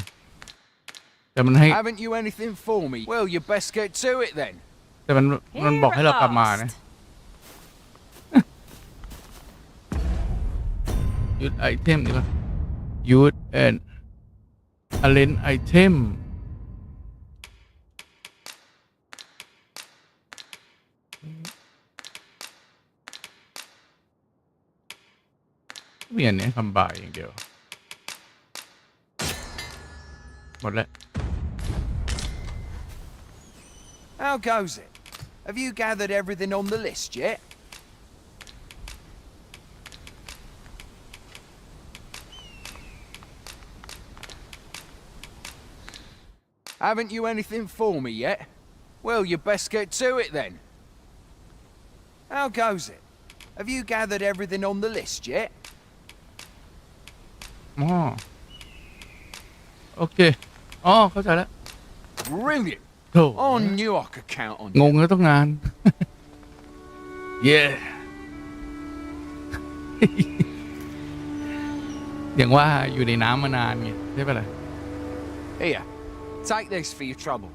แต่มันให้ Haven't you anything for me? Well, you best get to it then. แต่มันบอกให้เรากลับมานะยูดไอเทมดีกว่ายูดแอนอเลนไอเทมเปลี่ยนเนี่ยคำบ่ายอย่างเดียวหมดแล้ว How goes it? Have you gathered everything on the list yet? Haven't you anything for me yet? Well, you best get to it then. How goes it? Have you gathered everything on the list yet? อ๋อโอเคอ๋อเข้าใจแล้ว Brilliant. โธ่ I knew I could count on ง you. งแล้วต้องงาน เย้อย่างว่าอยู่ในน้ำมานานไงใช่ปะล่ะ Here, take this for your trouble.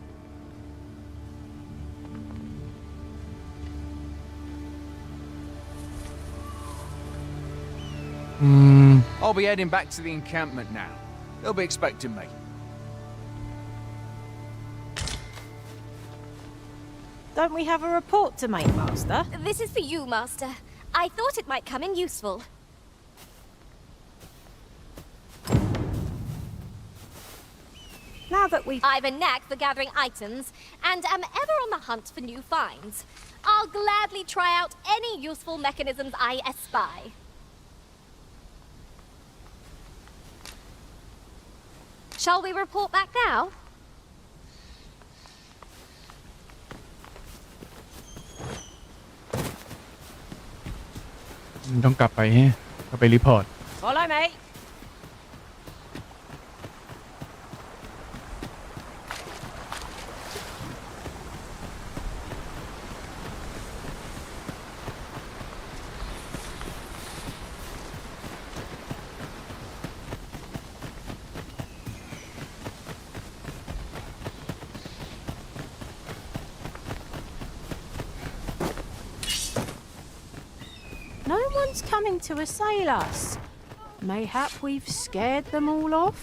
I'll be heading back to the encampment now. They'll be expecting me. Don't we have a report to make, Master? This is for you, Master. I thought it might come in useful. Now that we've... I've a knack for gathering items, and am ever on the hunt for new finds. I'll gladly try out any useful mechanisms I espy. Shall we report back now? ต้องกลับไปฮะกลับไปรีพอร์ต Follow me. No one's coming to assail us. Mayhap we've scared them all off?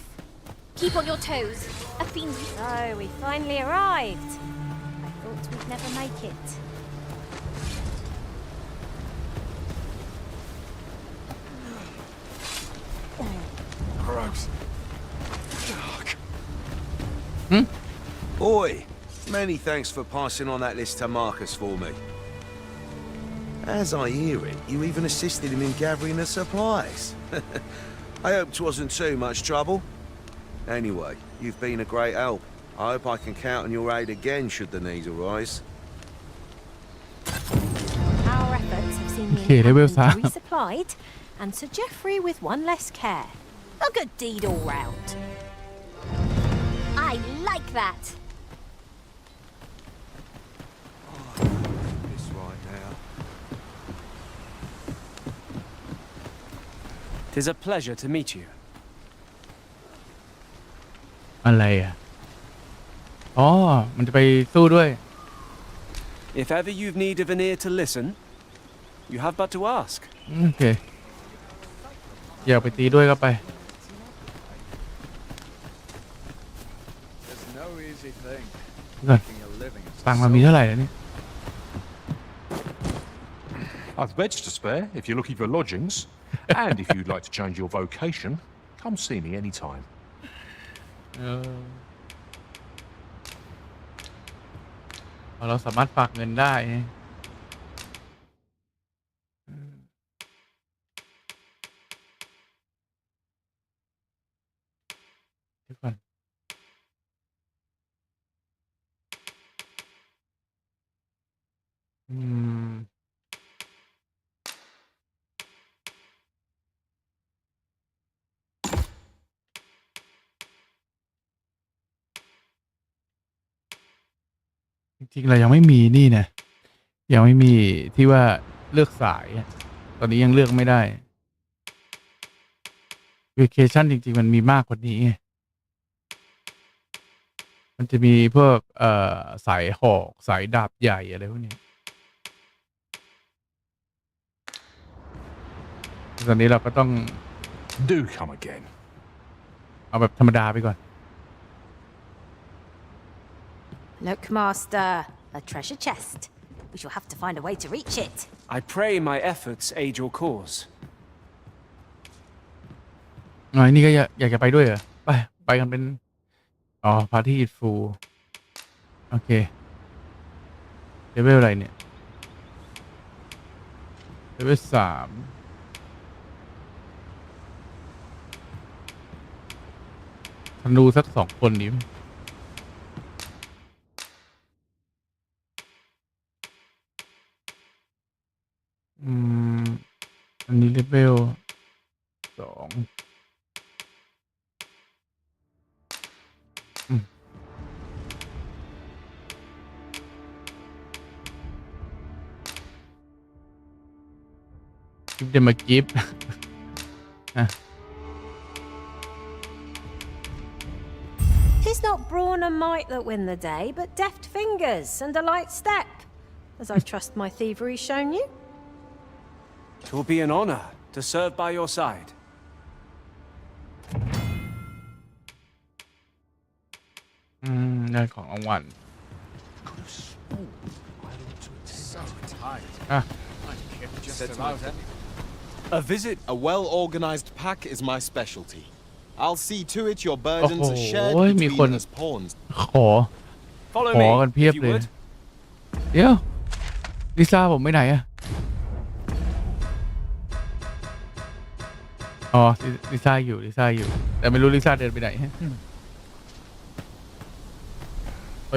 Keep on your toes. A fiend. So we finally arrived. I thought we'd never make it. Gross. Hmm? Oi, many thanks for passing on that list to Marcus for me. As I hear it, you even assisted him in gathering the supplies. I hope 'twasn't too much trouble. Anyway, you've been a great help. I hope I can count on your aid again should the need arise. Our efforts have seemingly have been resupplied, and Sir Geoffrey with one less care. A good deed all round. I like that. This right now. 'Tis a pleasure to meet you. อะไรอ่ะอ๋อมันจะไปสู้ด้วย If ever you've need of an ear to listen, you have but to ask. โอเคอยากไปตีด้วยก็ไป There's no easy thing. ก่อน Making a living as a ตังค์เรามีเท่าไหร่แล้วนี่ I've beds to spare if you're looking for lodgings. And if you'd like to change your vocation, come see me anytime. เราสามารถฝากเงินได้เดี๋ยวก่อนจริงๆเรายังไม่มีนี่นะยังไม่มีที่ว่าเลือกสายตอนนี้ยังเลือกไม่ได้ Vacation จริงๆมันมีมากกว่านี้มันจะมีพวกสายหอกสายดาบใหญ่อะไรพวกนี้ตอนนี้เราก็ต้อง Do come again. เอาแบบธรรมดาไปก่อน Look, Master, a treasure chest. We shall have to find a way to reach it. I pray my efforts aid your cause. นี่ก็อยากจะไปด้วยเหรอไปกันเป็นพาร์ตี้ฟูลโอเคเลเวลอะไรเนี่ยเลเวล3ธนูสัก2 คนนี้อันนี้เลเวล2Give them a gift. Tis not brawn and might that win the day, but deft fingers and a light step, as I trust my thievery's shown you. 'Twill be an honor to serve by your side. ได้ของรางวัล So tired. อ่ะ Just about it. A visit, a well-organized pack is my specialty. I'll see to it your burdens are shared between us pawns. ขอ Follow ข me, อกันเพียบ if you เลย would. เดี๋ยวลิซ่าผมไปไหนอะลิซ่าอยู่แต่ไม่รู้ลิซ่าเดินไปไหน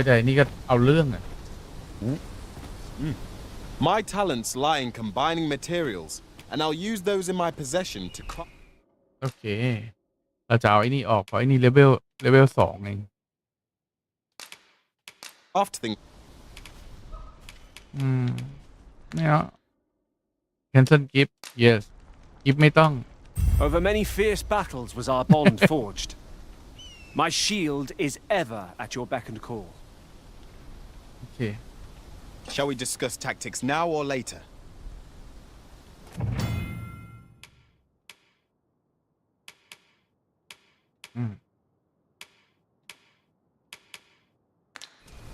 แต่นี่ก็เอาเรื่องอะ My talents lie in combining materials, and I'll use those in my possession to craft. โอเคเราจะเอาไอ้นี่ออกเพราะไอ้นี่เลเวล2เอง After things. ไม่เอา cancel gift yes gift ไม่ต้อง Over many fierce battles was our bond forged. My shield is ever at your beck and call. โอเค Shall we discuss tactics now or later?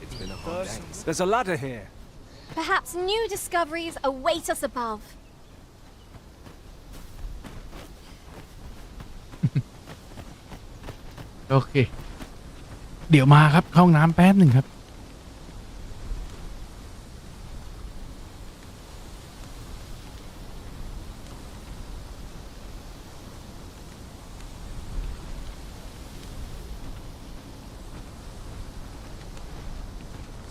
It's been a hard day. There's a ladder here. Perhaps new discoveries await us above. โอเคเดี๋ยวมาครับเข้าห้องน้ำแป๊บหนึ่งครับ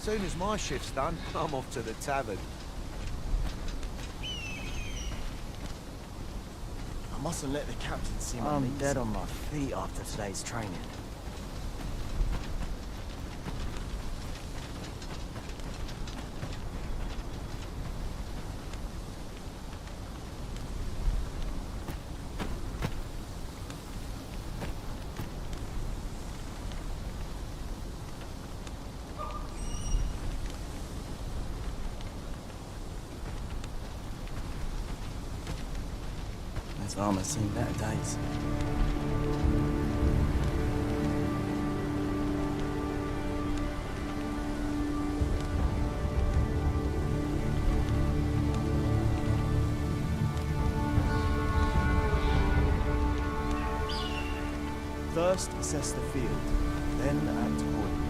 Soon as my shift's done, I'm off to the tavern. Mustn't let the captain see my I'm dead on my feet after today's training. This armor's seen better days. First, assess the field, then act accordingly.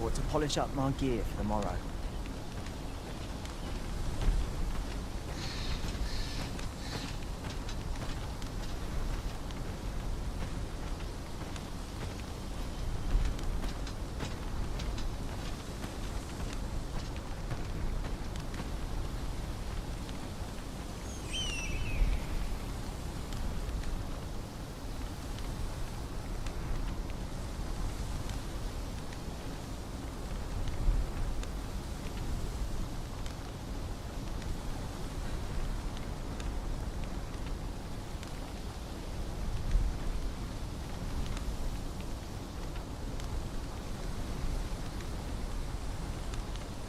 Or to polish up my gear for the morrow.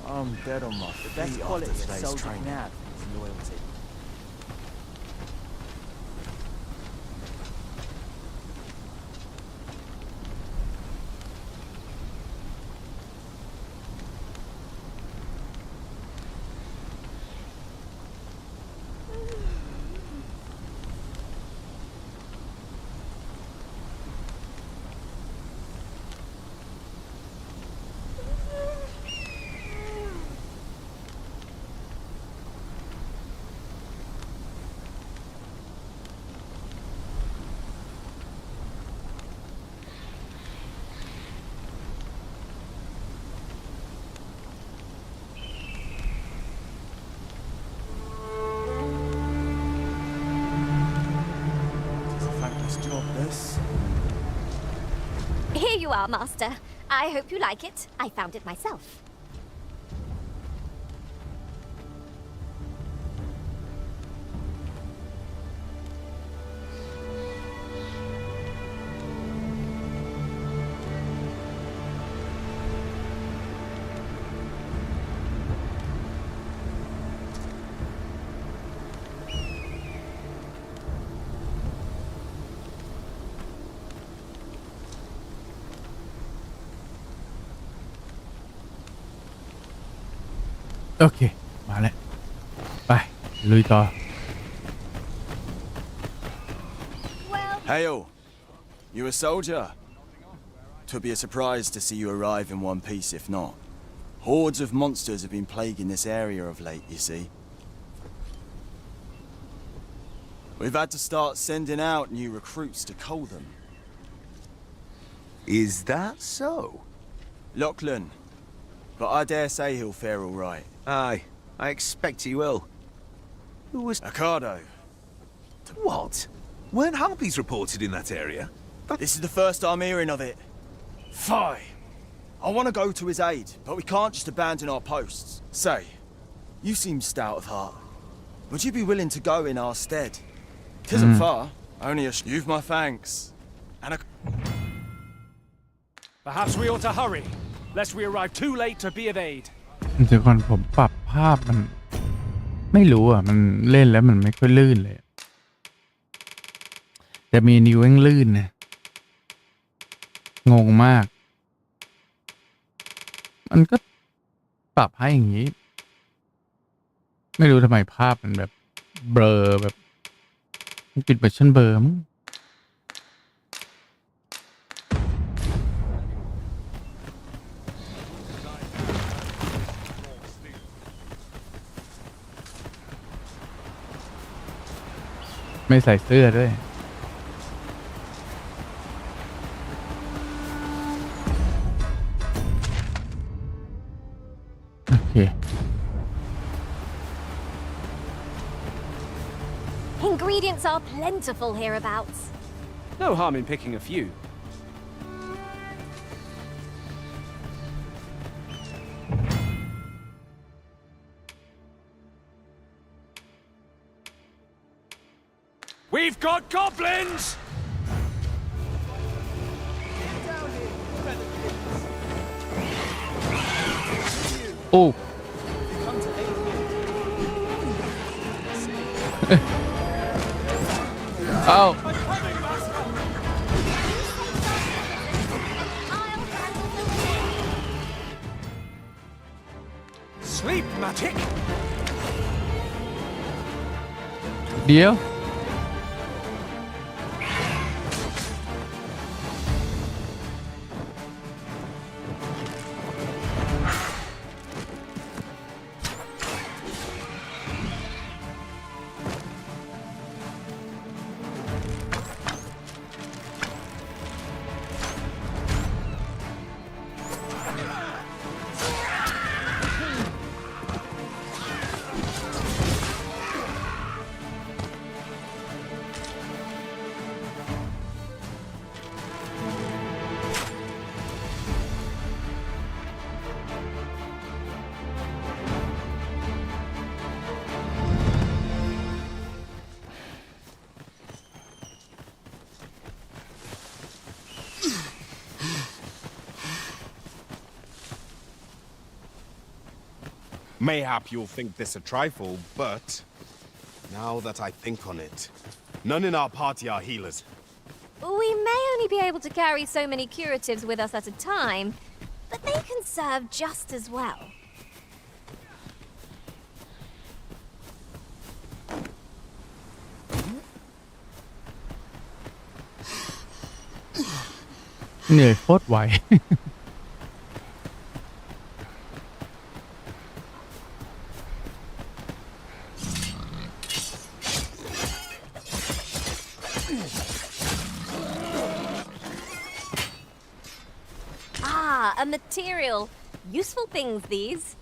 I'm dead on my feet. The best quality of soldier can have is loyalty. Here you are, Master. I hope you like it. I found it myself. Okay, มาแล้วไปลุยต่อ Hail! You a soldier? 'Twould be a surprise to see you arrive in one piece if not. Hordes of monsters have been plaguing this area of late, you see. We've had to start sending out new recruits to cull them. Is that so? Lachlan. But I dare say he'll fare all right. Aye, I expect he will. Who was... Ocado. What? Weren't harpies reported in that area? This is the first I'm hearing of it. Fie! I want to go to his aid, but we can't just abandon our posts. Say, you seem stout of heart. Would you be willing to go in our stead? 'Tisn't far, only a... You've my thanks. And a... Perhaps we ought to hurry, lest we arrive too late to be of aid. เดี๋ยวก่อนผมปรับภาพมันไม่รู้อ่ะมันเล่นแล้วมันไม่ค่อยลื่นเลยแต่มีนิ้วเองลื่นนะงงมาก มันก็ปรับให้อย่างนี้ ไม่รู้ทำไมภาพมันแบบเบลอแบบมันปิดเวอร์ชันเบลอมั้งไม่ใส่เสื้อด้วยโอเค Ingredients are plentiful hereabouts. No harm in picking a few. We've got goblins! Oh. Oh. Sleep-matic! Deal? Mayhap you'll think this a trifle, but now that I think on it, none in our party are healers. We may only be able to carry so many curatives with us at a time, but they can serve just as well. Người phốt hoài. A material. Useful things, these.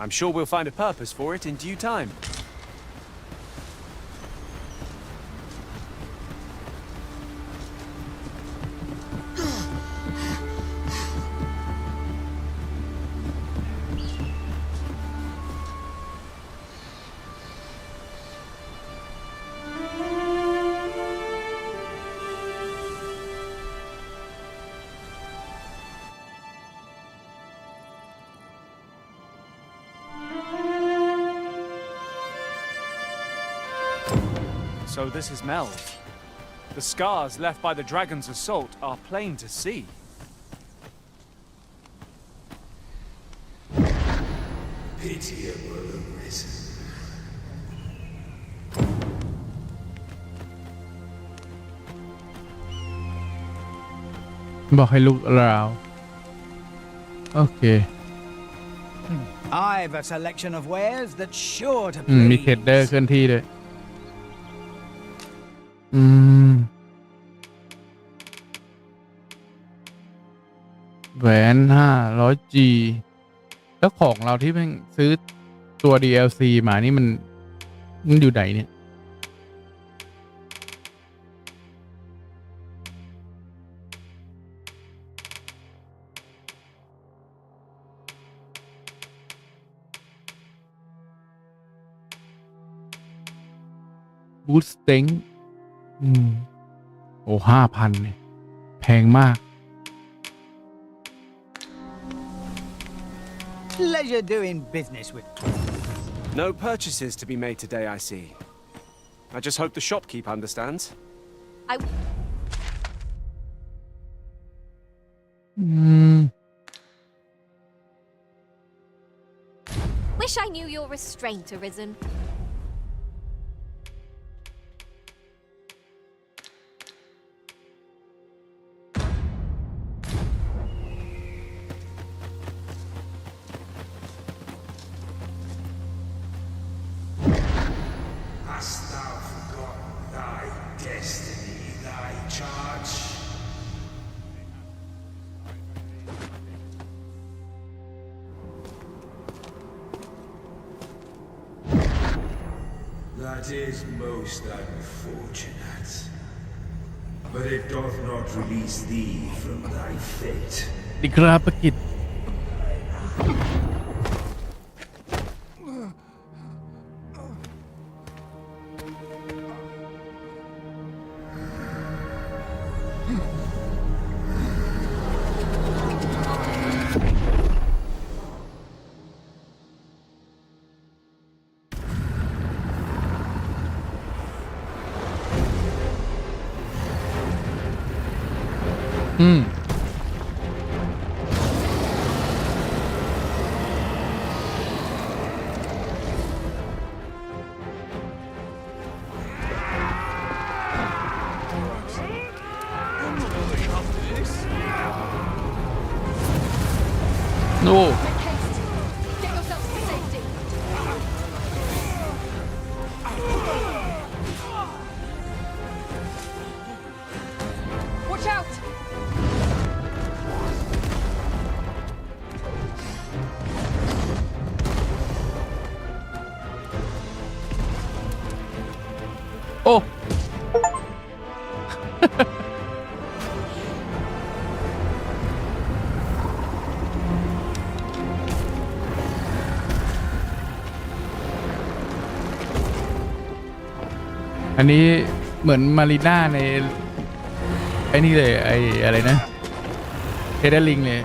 I'm sure we'll find a purpose for it in due time. So this is Mel's. The scars left by the dragon's assault are plain to see. Pitiable arisen. บอกให้ลุกราวโอเค I've a selection of wares that's sure to มีเทรดเดอร์เคลื่อนที่ด้วยแหวน 500G แล้วของเราที่เพิ่งซื้อตัว DLC มานี่มันอยู่ไหนเนี่ยบูสเต็งโอ้ 5,000 เนี่ยแพงมาก Pleasure doing business with. No purchases to be made today, I see. I just hope the shopkeep understands. Wish I knew your restraint, Arisen. Hast thou forgotten thy destiny, thy charge? That is most unfortunate. But it doth not release thee from thy fate. ดีครับประกิตโอ้ Get yourselves to safety. Watch out! โอ้อันนี้เหมือนมารีน่าในไอ้นี่เลยไอ้อะไรนะเฮเดอร์ลิงเลย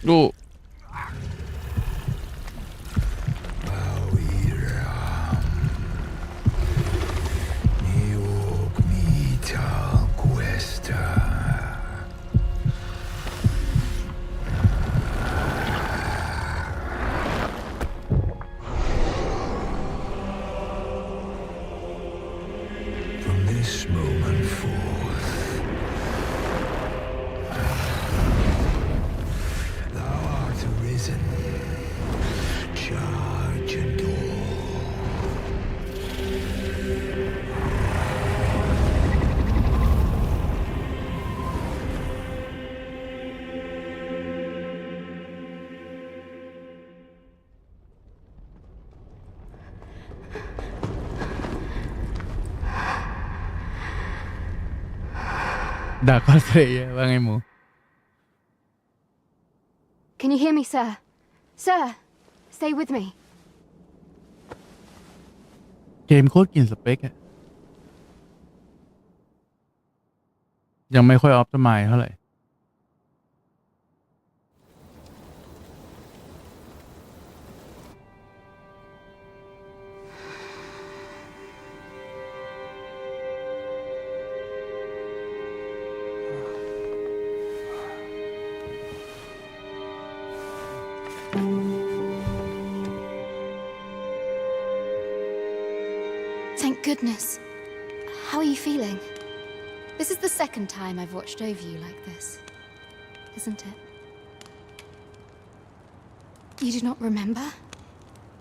ดูด่าก็เลยว่าไงหมู Can you hear me, sir? Sir, stay with me. เกมโคตรกินสเปคอะยังไม่ค่อยออปติไมซ์เท่าไหร่ Thank goodness. How are you feeling? This is the second time I've watched over you like this, isn't it? You do not remember?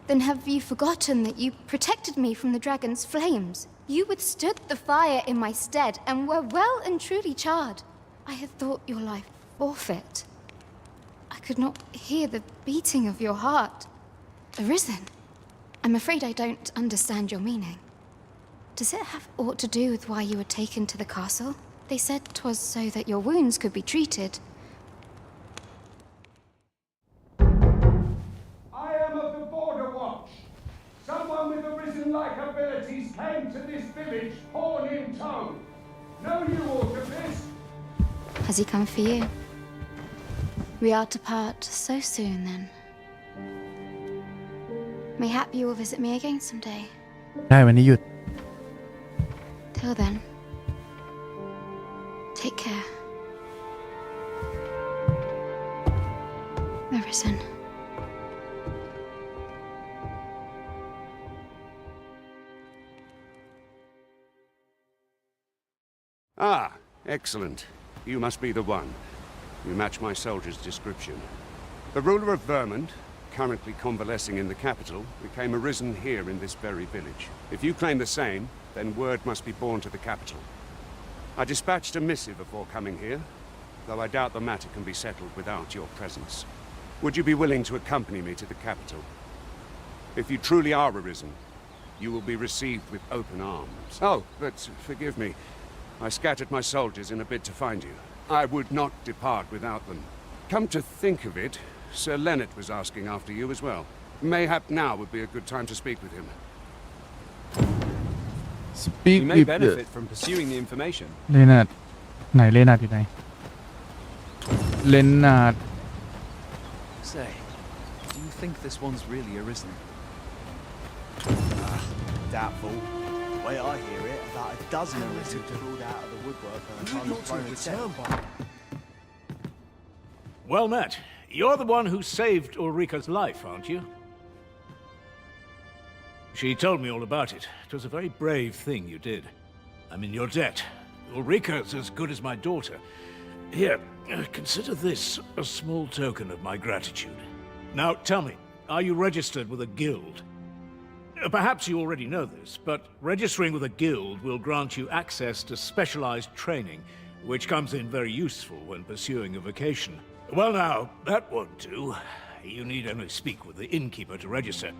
Then have you forgotten that you protected me from the dragon's flames? You withstood the fire in my stead and were well and truly charred. I had thought your life forfeit. I could not hear the beating of your heart. Arisen, I'm afraid I don't understand your meaning. Does it have aught to do with why you were taken to the castle? They said 'twas so that your wounds could be treated, village, horn in tow. No you ought to this. Has he come for you? We are to part so soon, then. Mayhap you will visit me again someday. ได้วันนี้หยุด Till then, take care. Arisen. Ah, excellent. You must be the one. You match my soldier's description. The ruler of Vermont, currently convalescing in the capital, became arisen here in this very village. If you claim the same, then word must be borne to the capital. I dispatched a missive before coming here, though I doubt the matter can be settled without your presence. Would you be willing to accompany me to the capital? If you truly are arisen, you will be received with open arms. Oh, but forgive me. I scattered my soldiers in a bid to find you. I would not depart without them. Come to think of it, Sir Leonard was asking after you as well. Mayhap now would be a good time to speak with him. Speak You may with benefit from pursuing the information. เลนาร์ดไหนเลนาร์ดอยู่ไหนเลนาร์ด Say, do you think this one's really arisen? Doubtful. The way I hear it, about a dozen Arisons crawled out of the woodwork by the time the throne had set. Well met. You're the one who saved Ulrika's life, aren't you? She told me all about it. It was a very brave thing you did. I'm in your debt. Ulrika's as good as my daughter. Here, consider this a small token of my gratitude. Now, tell me, are you registered with a guild? Perhaps you already know this, but registering with a guild will grant you access to specialized training, which comes in very useful when pursuing a vocation. Well now, that won't do. You need only speak with the innkeeper to register.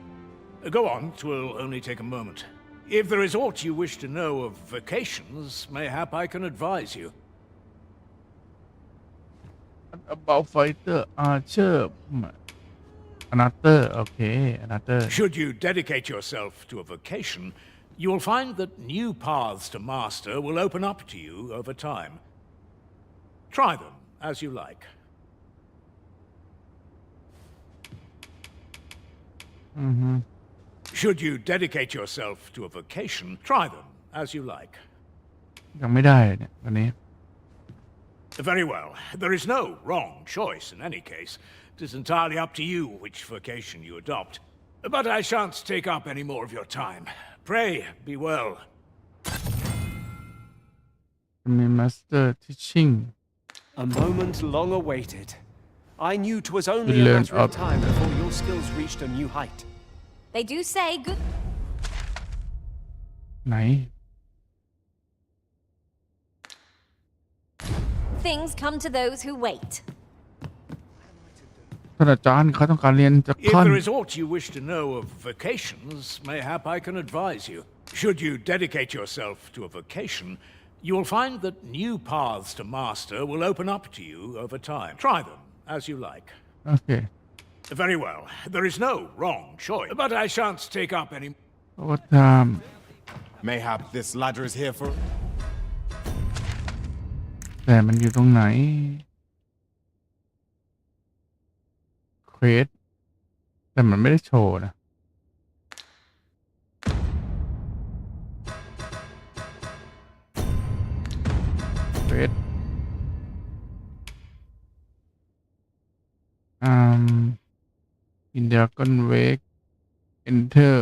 Go on, 'twill only take a moment. If there is aught you wish to know of vocations, mayhap I can advise you. about fighter archer another okay another Should you dedicate yourself to a vocation, you will find that new paths to master will open up to you over time. Try them as you like. Should you dedicate yourself to a vocation, try them as you like. ยังไม่ได้เนี่ยตอนนี้ Very well. There is no wrong choice in any case. It is entirely up to you which vocation you adopt. But I shan't take up any more of your time. Pray, be well. Master teaching. A moment long awaited. I knew 'twas only a matter of time before your skills reached a new height. They do say good. ไหน Things come to those who wait. ท่านอาจารย์เขาต้องการเรียนจาก If ท่าน there is aught you wish to know of vocations, mayhap I can advise you. Should you dedicate yourself to a vocation, you will find that new paths to master will open up to you over time. Try them as you like. Okay. Very well. There is no wrong choice, but I shan't take up any. What Mayhap this ladder is here for. แต่มันอยู่ตรงไหนเควสแต่มันไม่ได้โชว์นะเควสDragon Wake Enter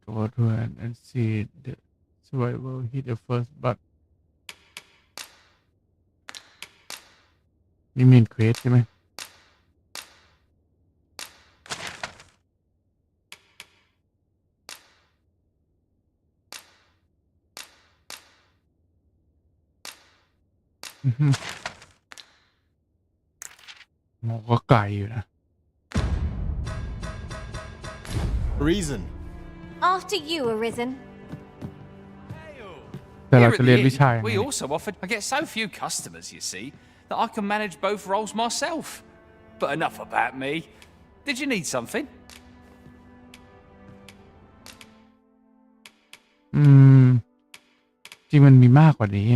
go to and see the survival hit the first but นี่มีเควสใช่ไหมหมอก็ไกลอยู่นะ Reason. After you, Arisen. แต่เราจะเรียนวิชา We also offered. I get so few customers, you see, that I can manage both roles myself. But enough about me. Did you need something? จริงมันมีมากกว่านี้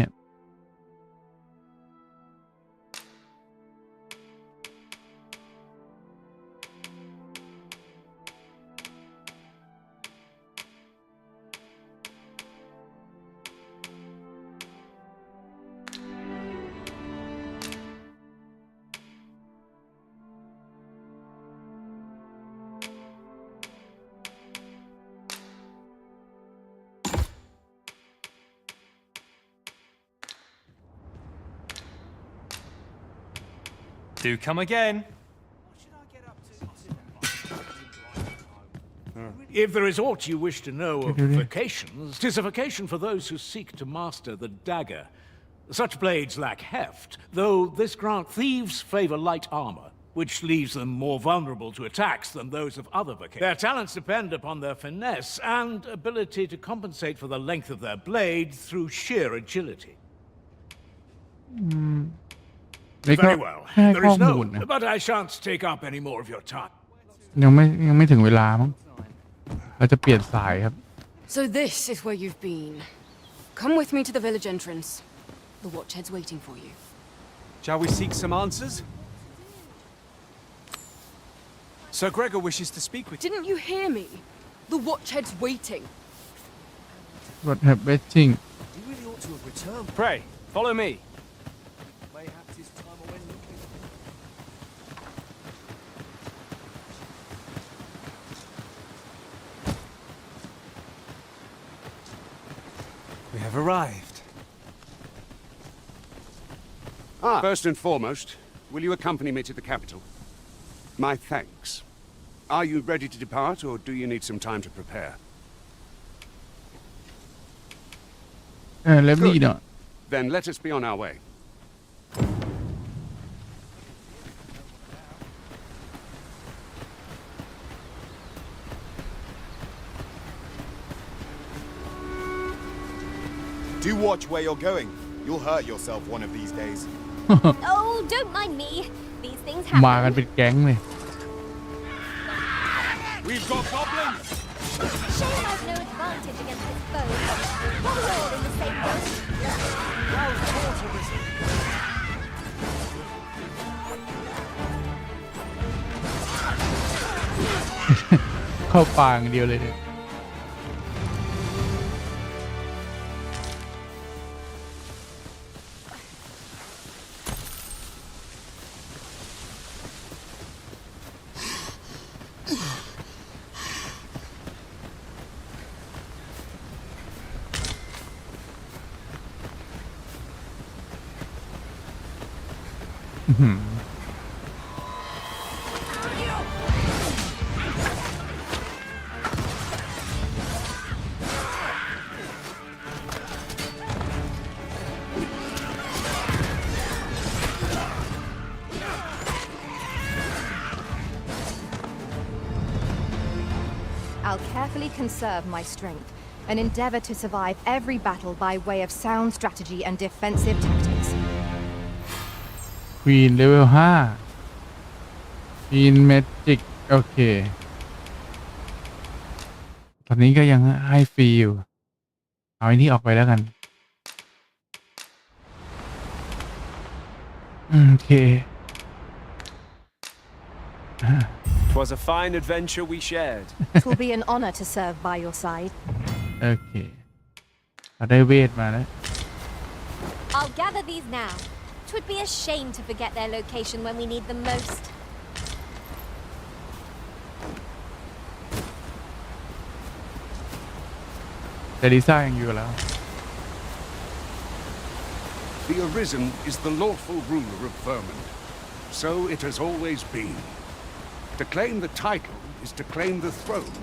Do come again. If there is aught you wish to know of vocations, 'tis a vocation for those who seek to master the dagger. Such blades lack heft, though this grant thieves favor light armor, which leaves them more vulnerable to attacks than those of other vocations. Their talents depend upon their finesse and ability to compensate for the length of their blade through sheer agility. Very well. There is no, but I shan't take up any more of your time. ยังไม่ถึงเวลามั้งเราจะเปลี่ยนสายครับ So this is where you've been. Come with me to the village entrance. The watchhead's waiting for you. Shall we seek some answers? Sir Gregor wishes to speak with you. Didn't you hear me? The watchhead's waiting. Watchhead waiting. He really ought to have returned. Pray, follow me. We have arrived. First and foremost, will you accompany me to the capital? My thanks. Are you ready to depart, or do you need some time to prepare? Let me know. Then let us be on our way. Do watch where you're going. You'll hurt yourself one of these days. Oh, don't mind me. These things happen. มากันเป็นแก๊งเลย We've got goblins. Shame I've no advantage against this foe. We're all in the same boat. Well thought of this. เข้าปางเดียวเลยเนี่ย I'll carefully conserve my strength and endeavor to survive every battle by way of sound strategy and defensive tactics. Queen level 5 Queen Magic โอเคตอนนี้ก็ยังให้ฟรีอยู่เอาไอ้นี่ออกไปแล้วกันโอเค 'Twas a fine adventure we shared. It will be an honor to serve by your side. โอเคเราได้เวทมาแล้ว I'll gather these now. 'Twould be a shame to forget their location when we need them most. แต่ลิซ่ายังอยู่แล้ว The Arisen is the lawful ruler of Vermund. So it has always been. To claim the title is to claim the throne.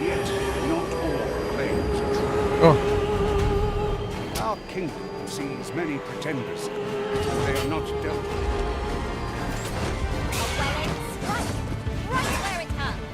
Yet not all claims are true. Oh. Our kingdom sees many pretenders. They are not dealt with. Strike right where it hurts.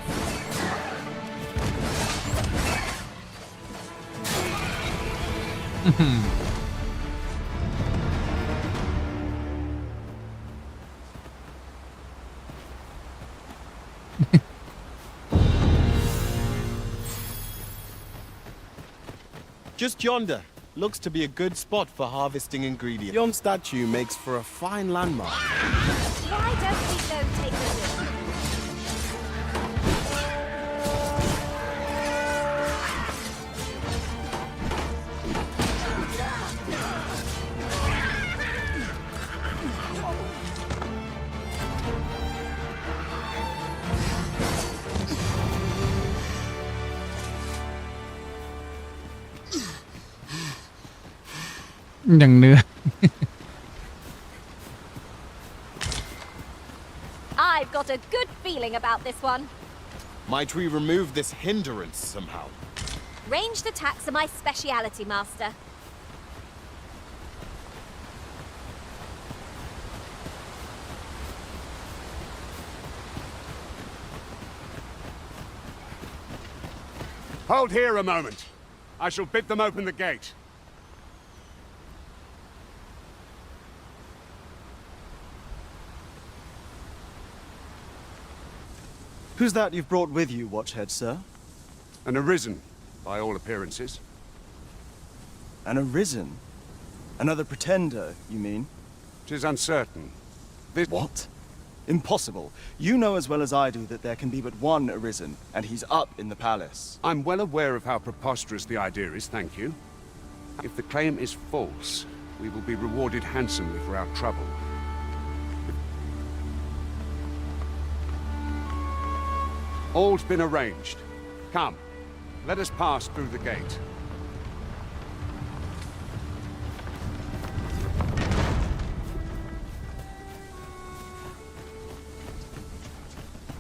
Just yonder. Looks to be a good spot for harvesting ingredients. Yon statue makes for a fine landmark. Why don't we go take a look?อย่างเนื้อ I've got a good feeling about this one. Might we remove this hindrance somehow? Ranged attacks are my speciality, Master. Hold here a moment. I shall bid them open the gate. Who's that you've brought with you, Watchhead, sir? An Arisen, by all appearances. An Arisen? Another pretender, you mean? 'Tis uncertain. This... What? Impossible. You know as well as I do that there can be but one Arisen, and he's up in the palace. I'm well aware of how preposterous the idea is, thank you. If the claim is false, we will be rewarded handsomely for our trouble. All's been arranged. Come, let us pass through the gate.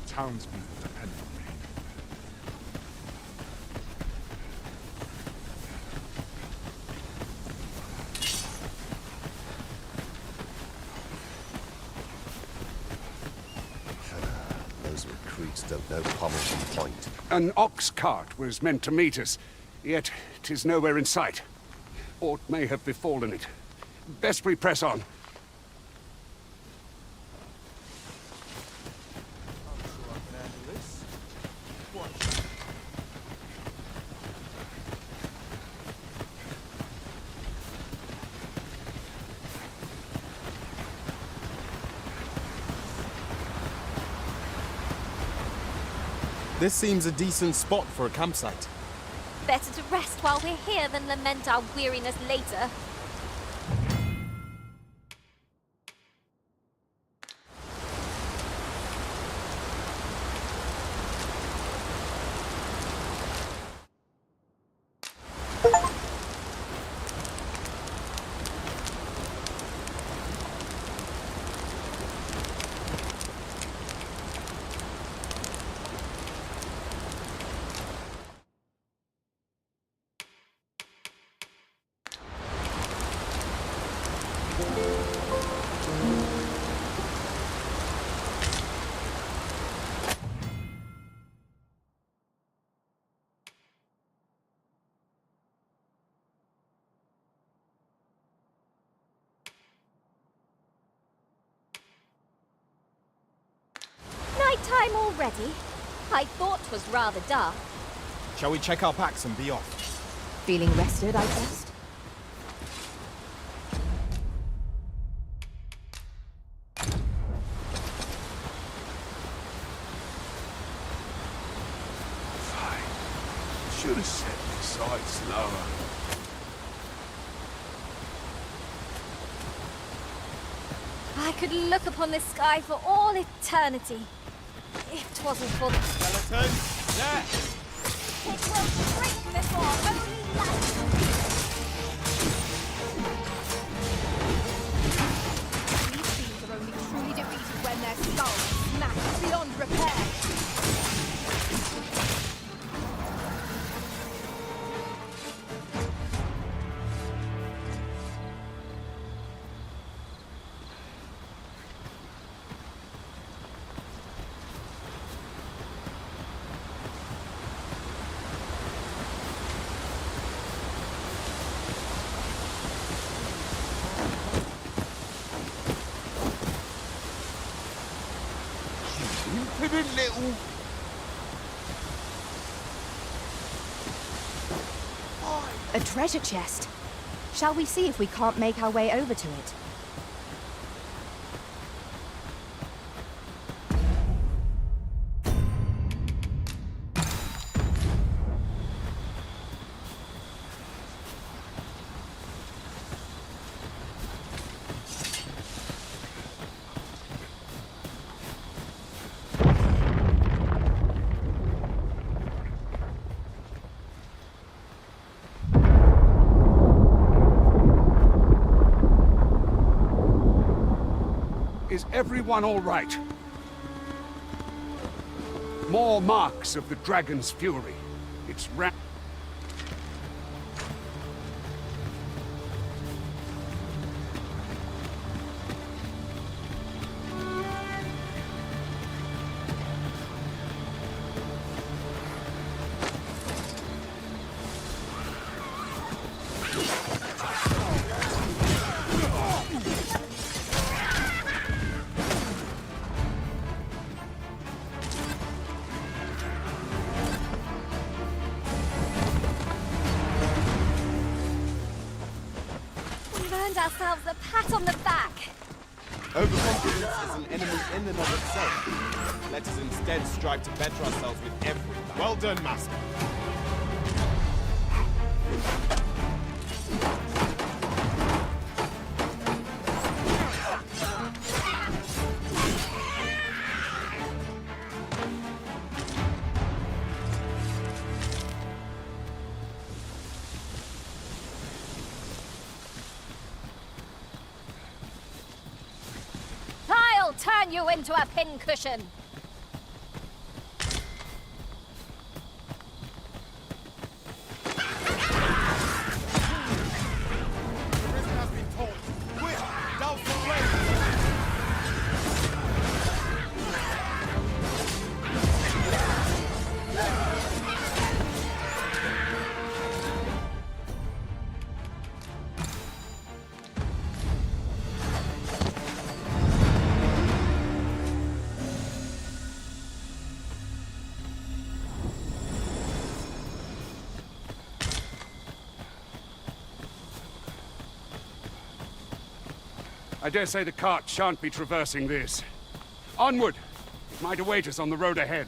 Townspeople depend on me. Those recruits don't know Pommel Point. An ox cart was meant to meet us, yet 'tis nowhere in sight. Aught may have befallen it. Best we press on. This seems a decent spot for a campsite. Better to rest while we're here than lament our weariness later. Nighttime already? I thought 'twas rather dark. Shall we check our packs and be off? Feeling rested, I trust? Should have set my sights lower. I could look upon this sky for all eternity. If 'twasn't for the... Skeleton! There! It will shrink before only light. These things are only truly defeated when their skulls smash beyond repair. Impudent little... A treasure chest. Shall we see if we can't make our way over to it? Is everyone all right? More marks of the dragon's fury. It's ourselves a pat on the back. Overconfidence is an enemy in and of itself. Let us instead strive to better ourselves with every battle. Well done, Master. I'll turn you into a pincushion. I dare say the cart shan't be traversing this. Onward! It might await us on the road ahead.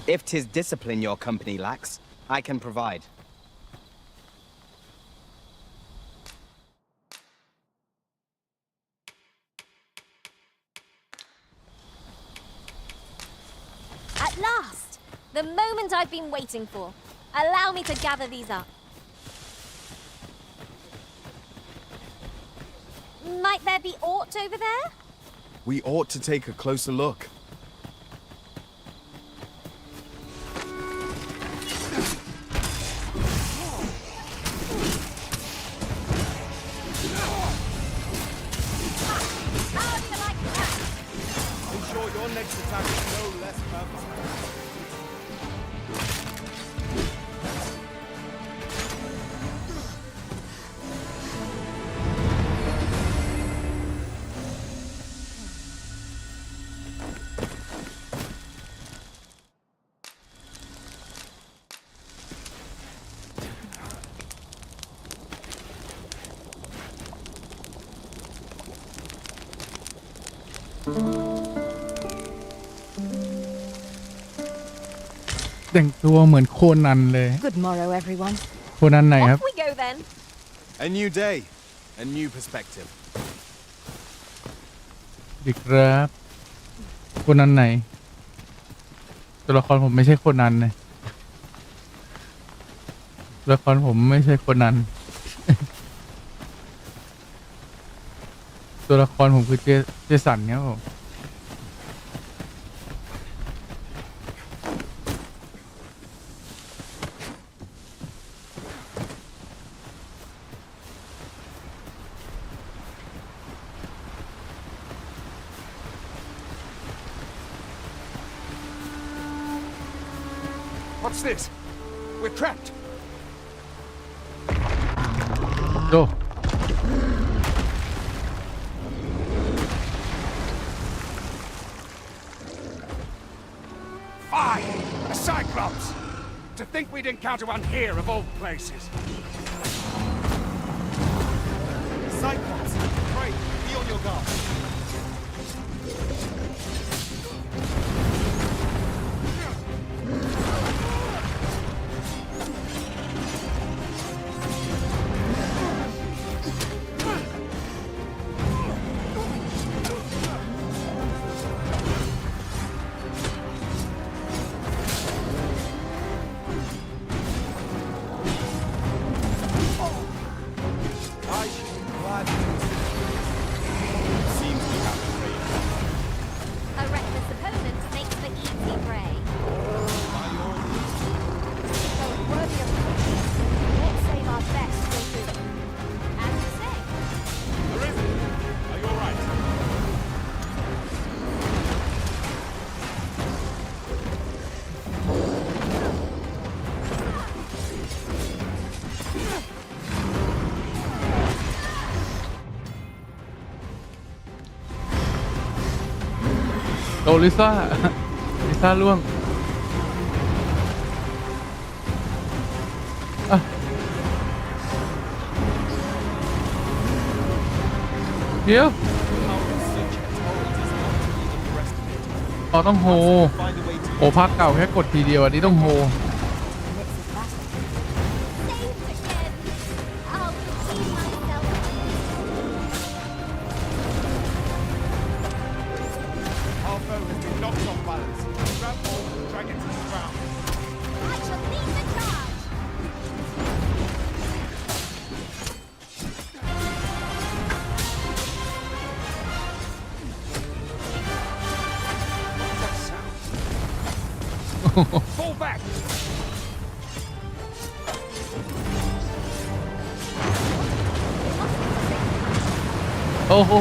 If 'tis discipline your company lacks, I can provide. At last! The moment I've been waiting for. Allow me to gather these up. Might there be aught over there? We ought to take a closer look.แต่งตัวเหมือนโคนันเลย Good morrow, everyone. โคนันไหนครับ Off we go then. A new day, a new perspective. ดีครับโคนันไหนตัวละครผมไม่ใช่โคนันเลย ละครผมไม่ใช่คนนั้น ตัวละครผมคือเจสันครับผม What's this? We're trapped. โด Fie! A Cyclops! To think we'd encounter one here of all places. Cyclops! Pray, be on your guard. A reckless opponent makes for easy prey. Though worthy of praise, we'll save our best for food. As you say. Are you alright?โดลิซ่า ลิซ่าล่วงอ่ะเดี๋ยวอ๋อต้องโฮโอ้ภาคเก่าแค่กดทีเดียวอันนี้ต้องโฮ I'll redeem myself. Our foe has been knocked off balance. Grab hold and drag it to the ground. I shall lead the charge. Fall back! โอ้โห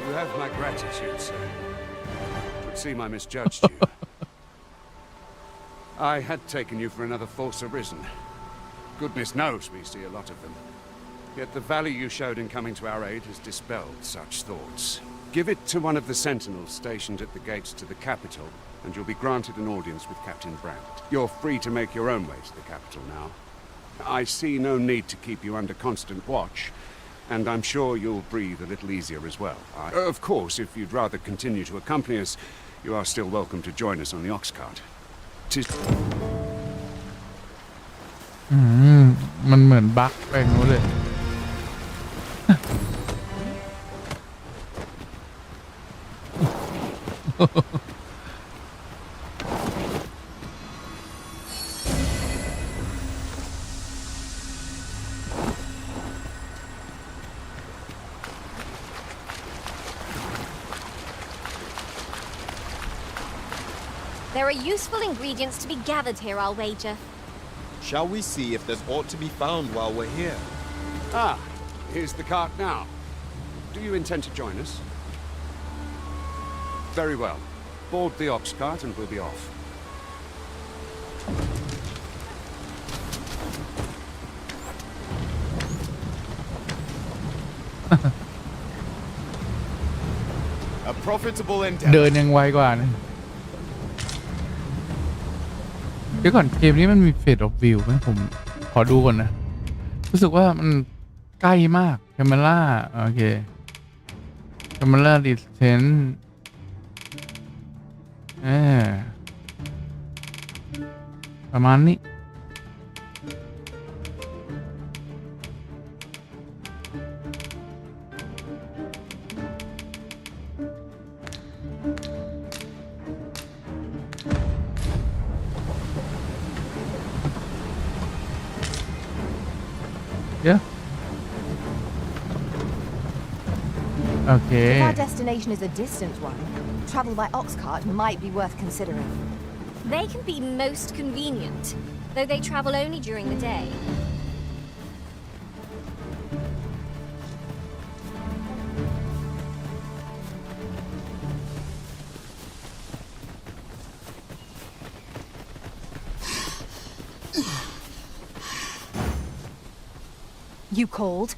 You have my gratitude, sir. Would seem I misjudged you. I had taken you for another Force Arisen. Goodness knows we see a lot of them. Yet the value you showed in coming to our aid has dispelled such thoughts. Give it to one of the sentinels stationed at the gates to the capital, and you'll be granted an audience with Captain Brandt. You're free to make your own way to the capital now. I see no need to keep you under constant watch, and I'm sure you'll breathe a little easier as well. Of course, if you'd rather continue to accompany us, you are still welcome to join us on the ox cart. มันเหมือนบั๊กไปนู้นเลย There are useful ingredients to be gathered here, I'll wager. Shall we see if there's aught to be found while we're here? Ah, here's the cart now. Do you intend to join us? Very well. Board the ox cart and we'll be off. A profitable endeavor. เดินยังไวกว่านะเดี๋ยวก่อนเกมนี้มันมีเฟดออฟวิวไหมผมขอดูก่อนนะ รู้สึกว่ามันใกล้มากแคมเมล่าโอเคแคมเมล่าดิสเทนประมาณนี้ A Yeah. Okay. If our destination is a distant one, travel by ox cart might be worth considering. They can be most convenient, though they travel only during the day. You called?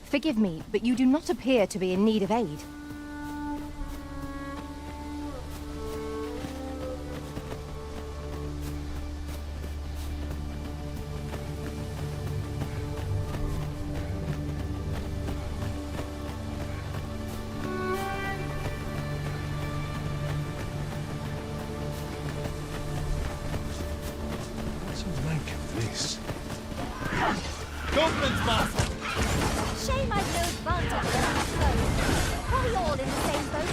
Forgive me, but you do not appear to be in need of aid. What's the make of this? Government's master! Shame I've no advantage over my foes. Are we all in the same boat?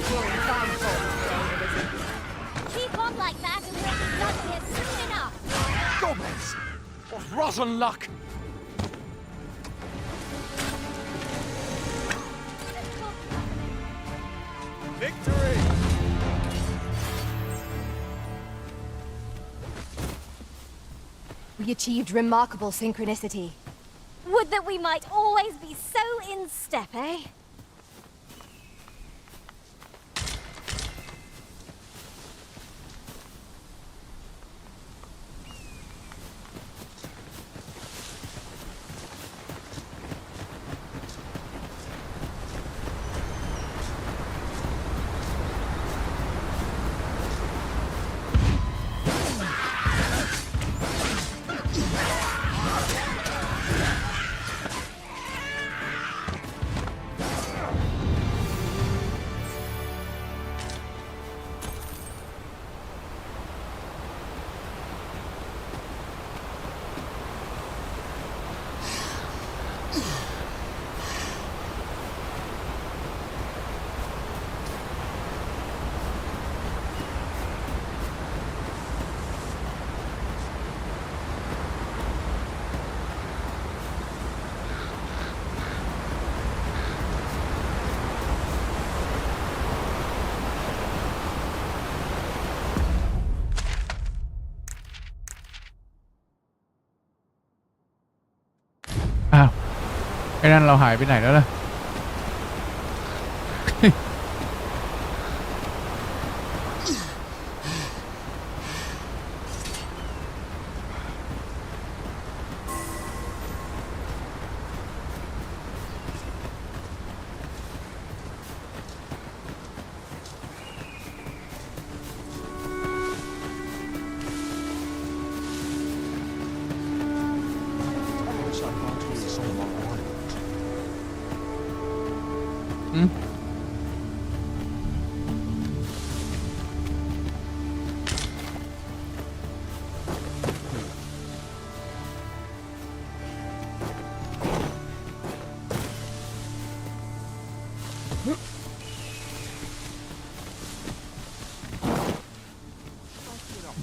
You're in fine form today, Elizabeth. Keep on like that and we'll be done here soon enough. Goblins! What rotten luck! Victory! We achieved remarkable synchronicity. Would that we might always be so in step, eh?อ้าวไอ้นั่นเราหายไปไหนแล้วล่ะ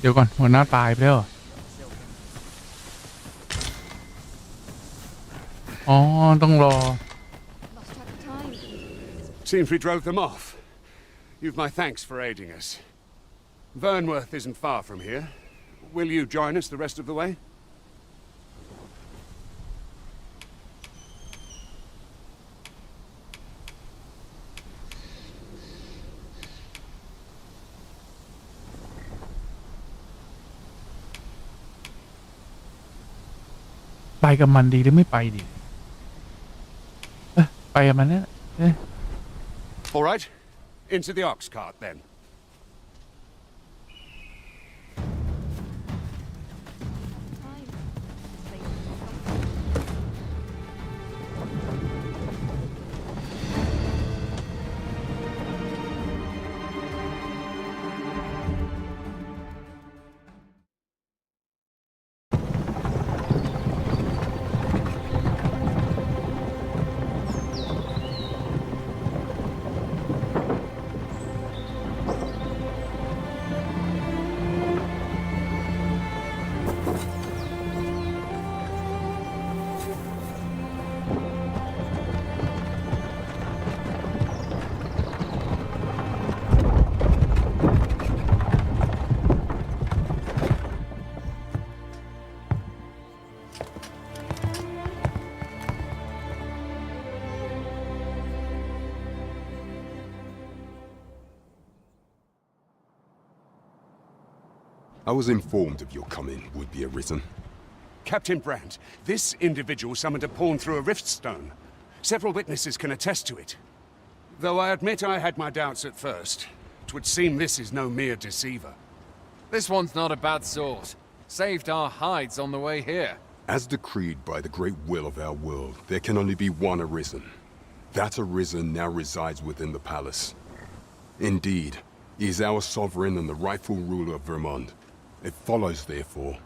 เดี๋ยวก่อนหัวหน้าตายไปแล้วอ๋อต้องรอ Seems we drove them off. You've my thanks for aiding us. Vernworth isn't far from here. Will you join us the rest of the way? ไปกับมันดีหรือไม่ไปดีไปกับมันนะ All right. Into the ox cart then. I was informed of your coming, would-be Arisen. Captain Brandt, this individual summoned a pawn through a rift stone. Several witnesses can attest to it. Though I admit I had my doubts at first. 'Twould seem this is no mere deceiver. This one's not a bad sort. Saved our hides on the way here. As decreed by the great will of our world, there can only be one Arisen. That Arisen now resides within the palace. Indeed, he is our sovereign and the rightful ruler of Vermont. It follows, therefore,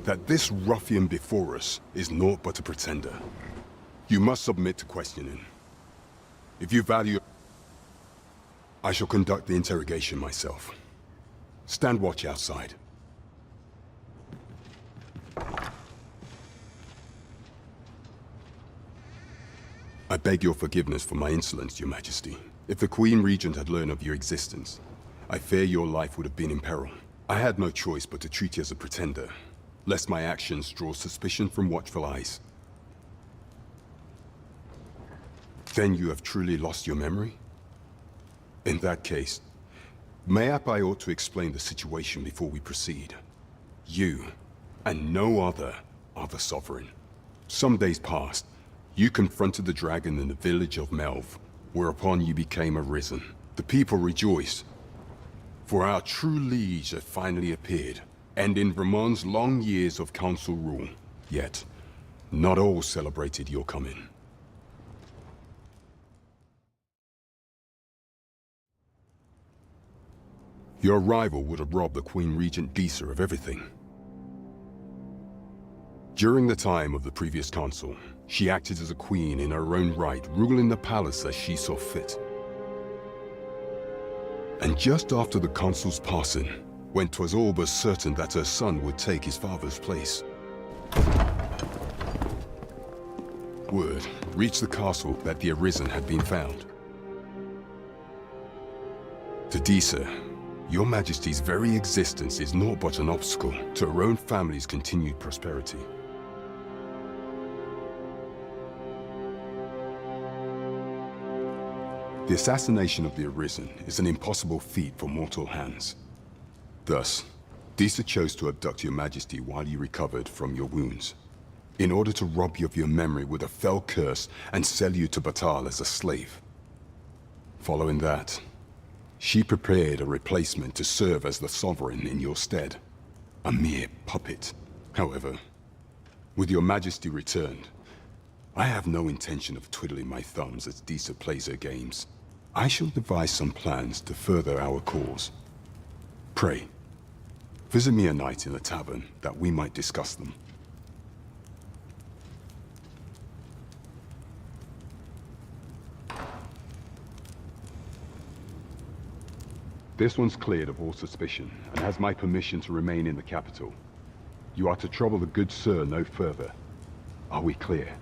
that this ruffian before us is naught but a pretender. You must submit to questioning. If you value... I shall conduct the interrogation myself. Stand watch outside. I beg your forgiveness for my insolence, Your Majesty. If the Queen Regent had learned of your existence, I fear your life would have been in peril. I had no choice but to treat you as a pretender, lest my actions draw suspicion from watchful eyes. Then you have truly lost your memory? In that case, mayhap I ought to explain the situation before we proceed. You, and no other, are the Sovereign. Some days past, you confronted the dragon in the village of Melv, whereupon you became Arisen. The people rejoiced, for our true liege had finally appeared, ending Vermont's long years of council rule. Yet, not all celebrated your coming. Your arrival would have robbed the Queen Regent Disa of everything. During the time of the previous council, she acted as a queen in her own right, ruling the palace as she saw fit. And just after the council's passing, when 'twas all but certain that her son would take his father's place, word reached the castle that the Arisen had been found. To Disa, Your Majesty's very existence is naught but an obstacle to her own family's continued prosperity. The assassination of the Arisen is an impossible feat for mortal hands. Thus, Disa chose to abduct Your Majesty while you recovered from your wounds, in order to rob you of your memory with a fell curse and sell you to Batal as a slave. Following that, she prepared a replacement to serve as the Sovereign in your stead. A mere puppet. However, with Your Majesty returned, I have no intention of twiddling my thumbs as Disa plays her games. I shall devise some plans to further our cause. Pray, visit me a night in the tavern that we might discuss them. This one's cleared of all suspicion and has my permission to remain in the capital. You are to trouble the good sir no further. Are we clear?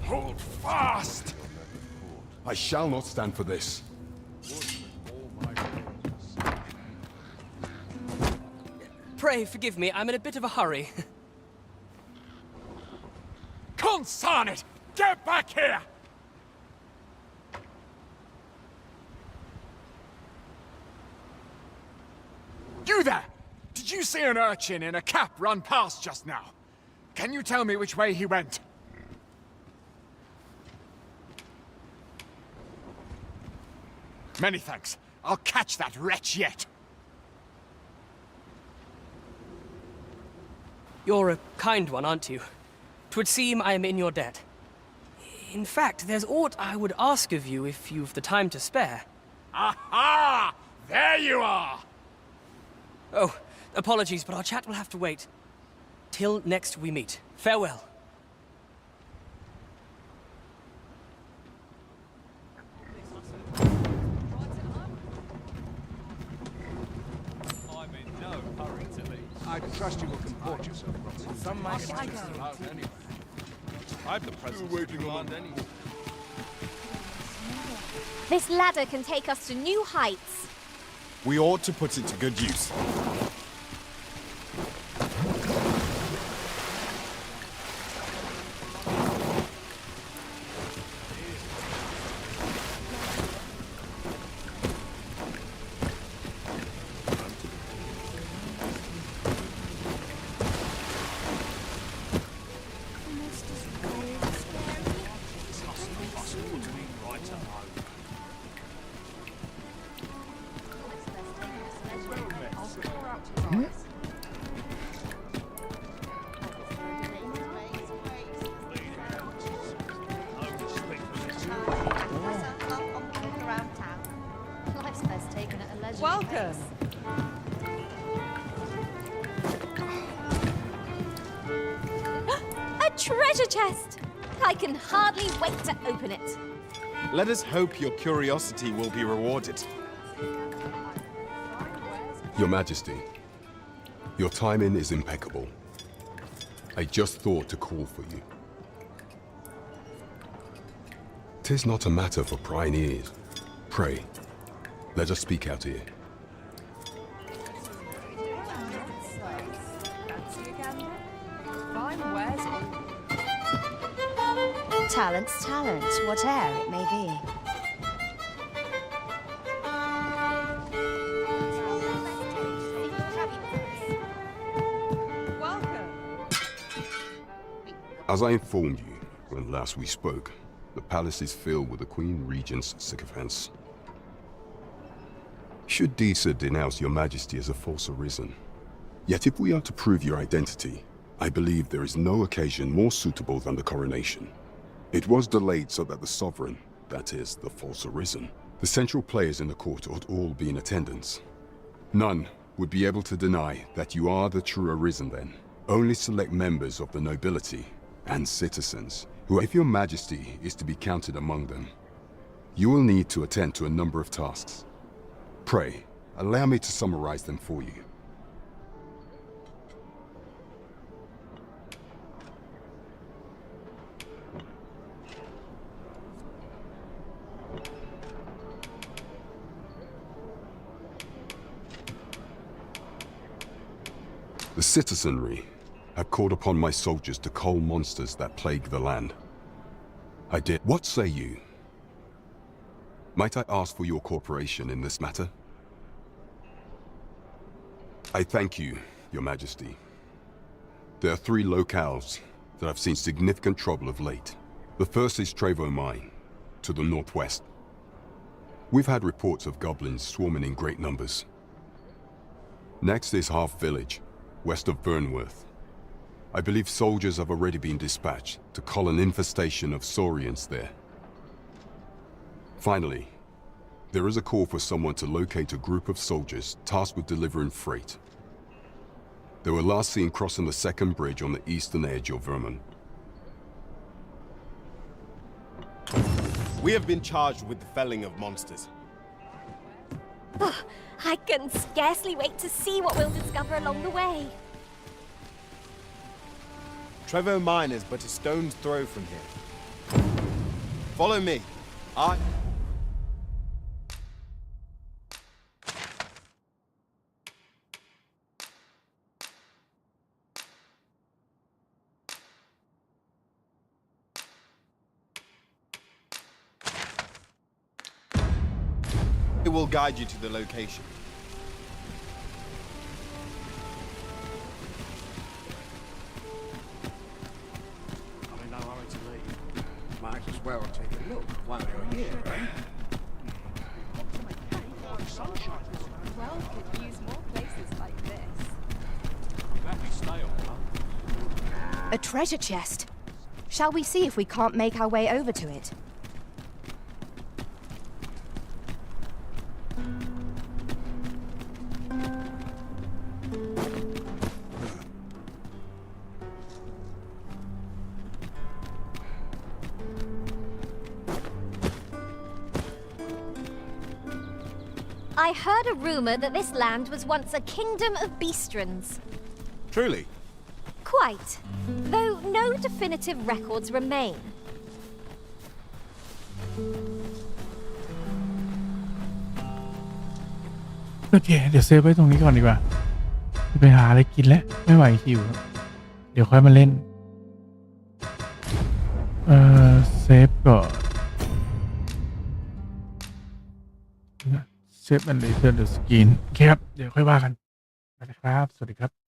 Hold fast! I shall not stand for this. Pray forgive me, I'm in a bit of a hurry. Consign it! Get back here! You there! Did you see an urchin in a cap run past just now? Can you tell me which way he went? Many thanks. I'll catch that wretch yet. You're a kind one, aren't you? 'Twould seem I am in your debt. In fact, there's aught I would ask of you if you've the time to spare. Aha! There you are! Oh, apologies, but our chat will have to wait. Till next we meet. Farewell. I'm in no hurry to leave. I trust you will comport yourself properly. Some might anyway. I'm the president of command anyway. This ladder can take us to new heights. We ought to put it to good use. Welcome. A treasure chest! I can hardly wait to open it. Let us hope your curiosity will be rewarded. Your Majesty, your timing is impeccable. I just thought to call for you. 'Tis not a matter for prying ears. Pray, let us speak out here. Talent's talent, whate'er it may be. Welcome. As I informed you when last we spoke, the palace is filled with the Queen Regent's sycophants. Should Disa denounce your Majesty as a false arisen? Yet if we are to prove your identity, I believe there is no occasion more suitable than the coronation. It was delayed so that the sovereign, that is, the false arisen, the central players in the court ought all be in attendance. None would be able to deny that you are the true arisen then. Only select members of the nobility and citizens, who, if your Majesty is to be counted among them, you will need to attend to a number of tasks. Pray, allow me to summarize them for you. The citizenry have called upon my soldiers to cull monsters that plague the land. I did. What say you? Might I ask for your cooperation in this matter? I thank you, Your Majesty. There are 3 locales that have seen significant trouble of late. The first is Trevo Mine, to the northwest. We've had reports of goblins swarming in great numbers. Next is Half Village, west of Burnworth. I believe soldiers have already been dispatched to cull an infestation of saurians there. Finally, there is a call for someone to locate a group of soldiers tasked with delivering freight. They were last seen crossing the second bridge on the eastern edge of Vermont. We have been charged with the felling of monsters. I can scarcely wait to see what we'll discover along the way. Trevo Mine is but a stone's throw from here. Follow me. It will guide you to the location. I'm in no hurry to leave. Might as well take a look while you're here, eh? Well, could use more places like this. Let me stay on, huh? A treasure chest. Shall we see if we can't make our way over to it? I heard a rumor that this land was once a kingdom of beastrons. Truly? Quite. Though no definitive records remain. โอเคเดี๋ยวเซฟไว้ตรงนี้ก่อนดีกว่าไปหาอะไรกินแล้วไม่ไหวหิวเดี๋ยวค่อยมาเล่นเซฟก่อนเซฟอันเดอร์เดอะสกรีนโอเคครับเดี๋ยวค่อยว่ากันนะครับสวัสดีครับ